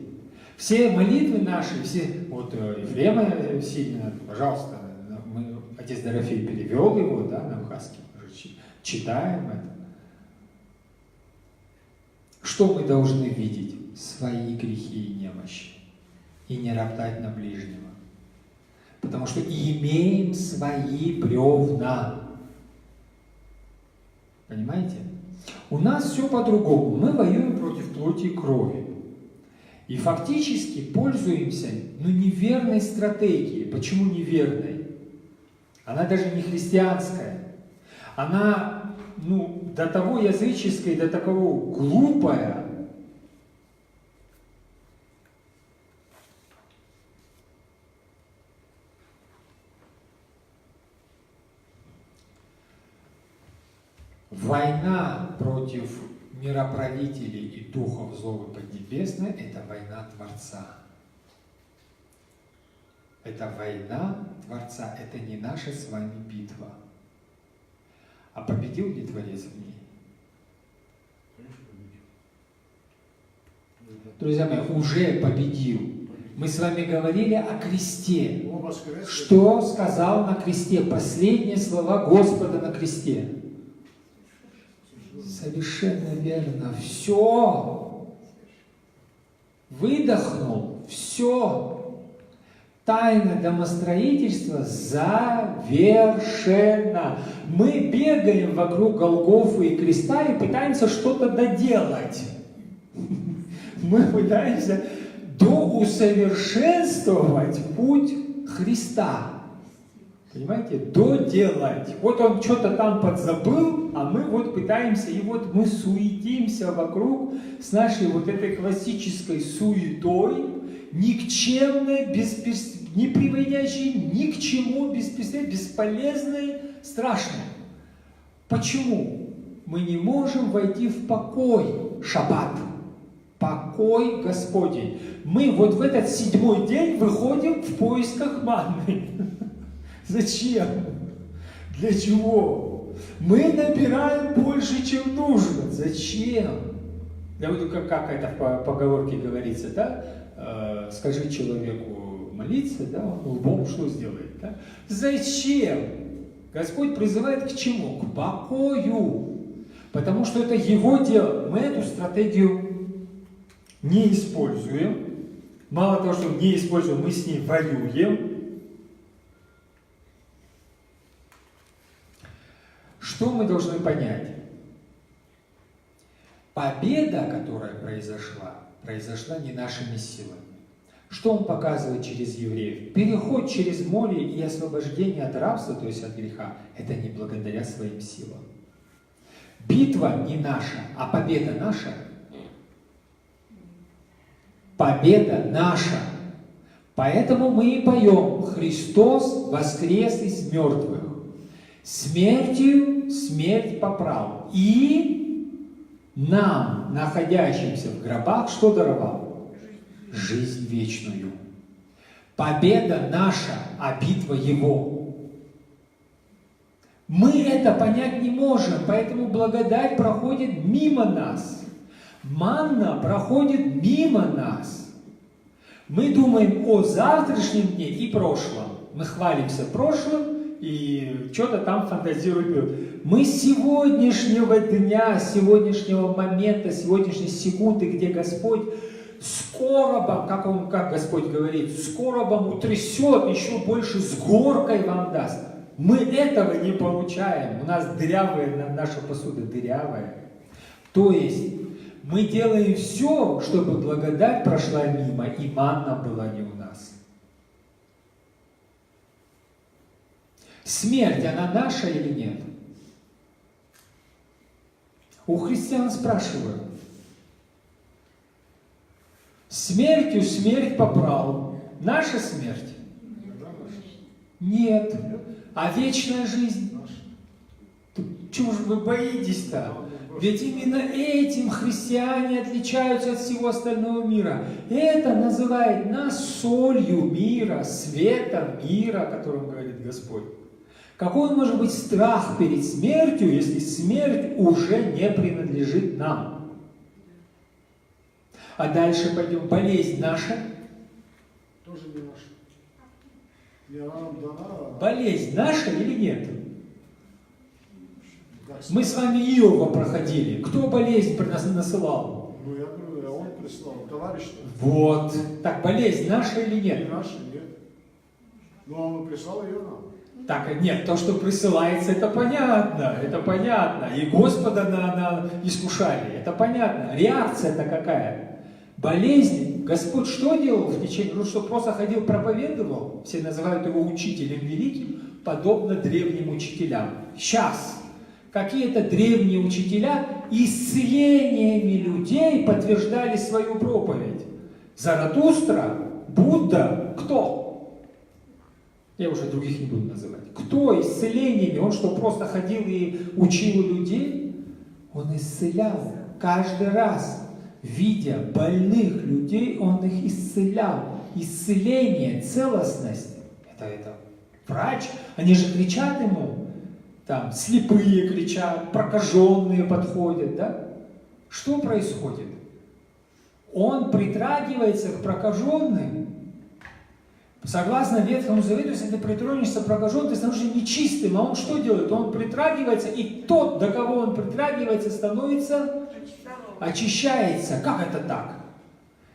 Все молитвы наши, все, вот Ефрема Сильна, пожалуйста, мы, отец Дорофей перевел его, да, на абхазский, читаем это. Что мы должны видеть? Свои грехи и немощи. И не роптать на ближнего. Потому что имеем свои бревна. Понимаете? У нас все по-другому. Мы воюем против плоти и крови. И фактически пользуемся неверной стратегией. Почему неверной? Она даже не христианская. Она до того языческая, до такого глупая. Война против мироправителей и духов злого поднебесной – это война Творца. Это война Творца, это не наша с вами битва. А победил ли Творец в ней? Друзья мои, уже победил. Мы с вами говорили о кресте. Что сказал на кресте? Последние слова Господа на кресте. Совершенно верно. Все. Выдохнул. Все. Тайна домостроительства завершена. Мы бегаем вокруг Голгофы и креста и пытаемся что-то доделать. Мы пытаемся доусовершенствовать путь Христа. Понимаете? Доделать. Вот он что-то там подзабыл, а мы вот пытаемся, и вот мы суетимся вокруг с нашей вот этой классической суетой, никчемной, не приводящей ни к чему, бесполезной, страшной. Почему? Мы не можем войти в покой, шаббат, покой Господень. Мы вот в этот 7-й день выходим в поисках манны. Зачем? Для чего? Мы набираем больше, чем нужно. Зачем? Да вот как это в поговорке говорится, да? Скажи человеку молиться, да, он лбом что сделает? Да? Зачем? Господь призывает к чему? К покою. Потому что это Его дело. Мы эту стратегию не используем. Мало того, что не используем, мы с ней воюем. Что мы должны понять? Победа, которая произошла не нашими силами. Что он показывает через евреев? Переход через море и освобождение от рабства, то есть от греха, это не благодаря своим силам. Битва не наша, а победа наша. Победа наша. Поэтому мы и поем: Христос воскрес из мертвых. Смертью смерть поправил. И нам, находящимся в гробах, что даровал? Жизнь вечную. Победа наша, а битва Его. Мы это понять не можем, поэтому благодать проходит мимо нас. Манна проходит мимо нас. Мы думаем о завтрашнем дне и прошлом. Мы хвалимся прошлым и что-то там фантазируем. Мы с сегодняшнего дня, с сегодняшнего момента, с сегодняшней секунды, где Господь скоробом, как Господь говорит, скоробом утрясет, еще больше с горкой вам даст. Мы этого не получаем. У нас дырявая, наша посуда дырявая. То есть мы делаем все, чтобы благодать прошла мимо, и манна была не у нас. Смерть, она наша или нет? У христиан спрашивают. Смертью смерть поправил. Наша смерть? Нет. А вечная жизнь? Чего же вы боитесь-то? Ведь именно этим христиане отличаются от всего остального мира. Это называет нас солью мира, светом мира, о котором говорит Господь. Какой может быть страх перед смертью, если смерть уже не принадлежит нам? А дальше пойдем. Болезнь наша? Тоже не наша. И она нам дана... Болезнь наша или нет? Мы с вами Иова проходили. Кто болезнь насылал? Ну, я говорю, он прислал. Товарищ. Вот. Так, болезнь наша или Не нет? наша, нет. Но он прислал ее нам. Так, нет, то, что присылается, это понятно, это понятно. И Господа искушали, это понятно. Реакция-то какая? Болезнь, Господь что делал в течение? Ну что, просто ходил, проповедовал? Все называют его учителем великим, подобно древним учителям. Сейчас какие-то древние учителя исцелениями людей подтверждали свою проповедь. Заратустра, Будда, кто? Я уже других не буду называть. Кто исцелениями? Он что, просто ходил и учил людей? Он исцелял каждый раз. Видя больных людей, он их исцелял. Исцеление, целостность. Это врач. Они же кричат ему. Там слепые кричат, прокаженные подходят, да? Что происходит? Он притрагивается к прокаженным. Согласно Ветхому Завету, если ты притронешься к прокаженным, ты становишься нечистым. А он что делает? Он притрагивается, и тот, до кого он притрагивается, становится... очищается. Как это так?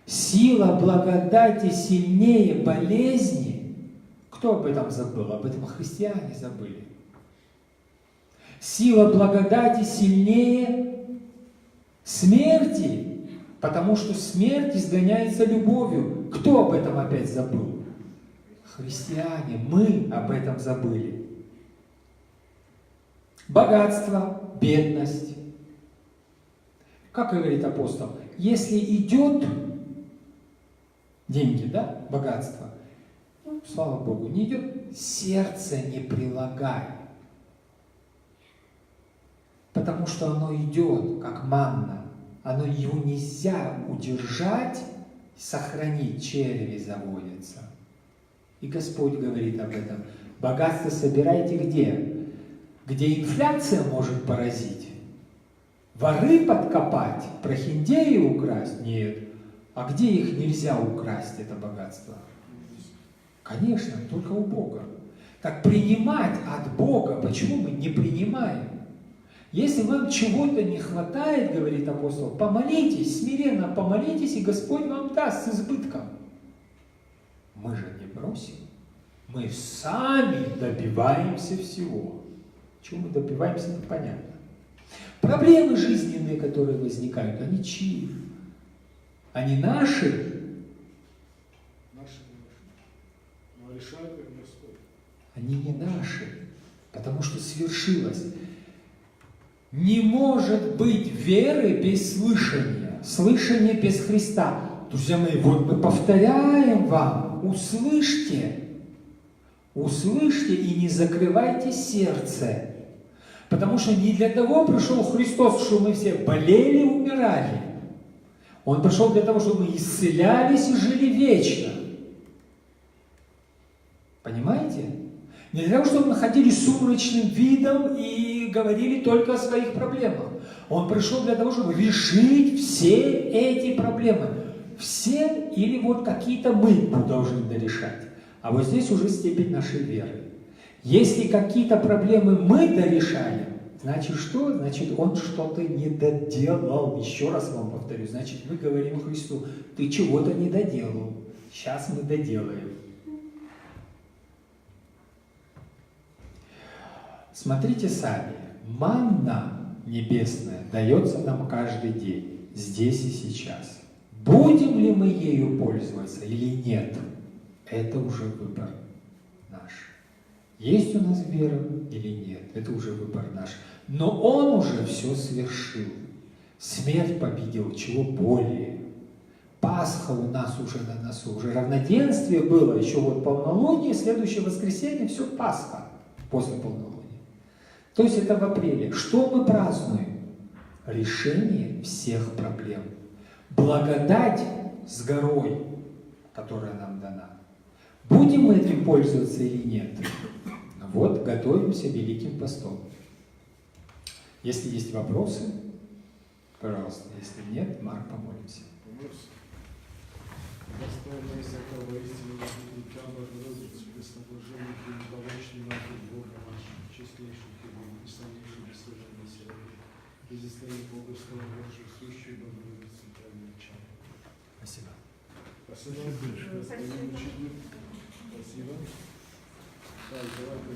Сила благодати сильнее болезни. Кто об этом забыл? Об этом христиане забыли. Сила благодати сильнее смерти, потому что смерть изгоняется любовью. Кто об этом опять забыл? Христиане. Мы об этом забыли. Богатство, бедность. Как говорит апостол, если идет деньги, да, богатство, ну, слава Богу, не идет, сердце не прилагай. Потому что оно идет, как манна. Его нельзя удержать, сохранить, черви заводятся. И Господь говорит об этом. Богатство собирайте где? Где инфляция может поразить. Воры подкопать, прохиндеи украсть? Нет. А где их нельзя украсть, это богатство? Конечно, только у Бога. Так принимать от Бога, почему мы не принимаем? Если вам чего-то не хватает, говорит апостол, помолитесь, смиренно помолитесь, и Господь вам даст с избытком. Мы же не бросим. Мы сами добиваемся всего. Чего мы добиваемся, непонятно. Проблемы жизненные, которые возникают, они чьи? Они наши? Наши. Но решают их Господь. Они не наши, потому что свершилось. Не может быть веры без слышания, слышание без Христа. Друзья мои, вот мы повторяем вам, услышьте, услышьте и не закрывайте сердце. Потому что не для того пришел Христос, чтобы мы все болели и умирали. Он пришел для того, чтобы мы исцелялись и жили вечно. Понимаете? Не для того, чтобы мы ходили сумрачным видом и говорили только о своих проблемах. Он пришел для того, чтобы решить все эти проблемы. Все или вот какие-то мы должны дорешать. А вот здесь уже степень нашей веры. Если какие-то проблемы мы дорешаем, значит что? Значит, он что-то не доделал. Еще раз вам повторю. Значит, мы говорим Христу, ты чего-то не доделал. Сейчас мы доделаем. Смотрите сами. Манна небесная дается нам каждый день, здесь и сейчас. Будем ли мы ею пользоваться или нет, это уже выбор наш. Есть у нас вера или нет, это уже выбор наш. Но Он уже все совершил. Смерть победил, чего более. Пасха у нас уже на носу, уже равноденствие было, еще вот полнолуние, следующее воскресенье, все Пасха после полнолуния. То есть это в апреле. Что мы празднуем? Решение всех проблем. Благодать с горой, которая нам дана. Будем мы этим пользоваться или нет? Вот, готовимся Великим постом. Если есть вопросы, пожалуйста. Если нет, Марк, помолимся. Достойно всякого истинного путника, Богородицу, пресноблаженных и непорочный народ Бога нашего, честнейших и богописаннейших бессложенных Сергия, безыстоит Бога Слава Божию, сущую Богородицу, правильничаю. Спасибо. Спасибо. Спасибо. Так, давайте.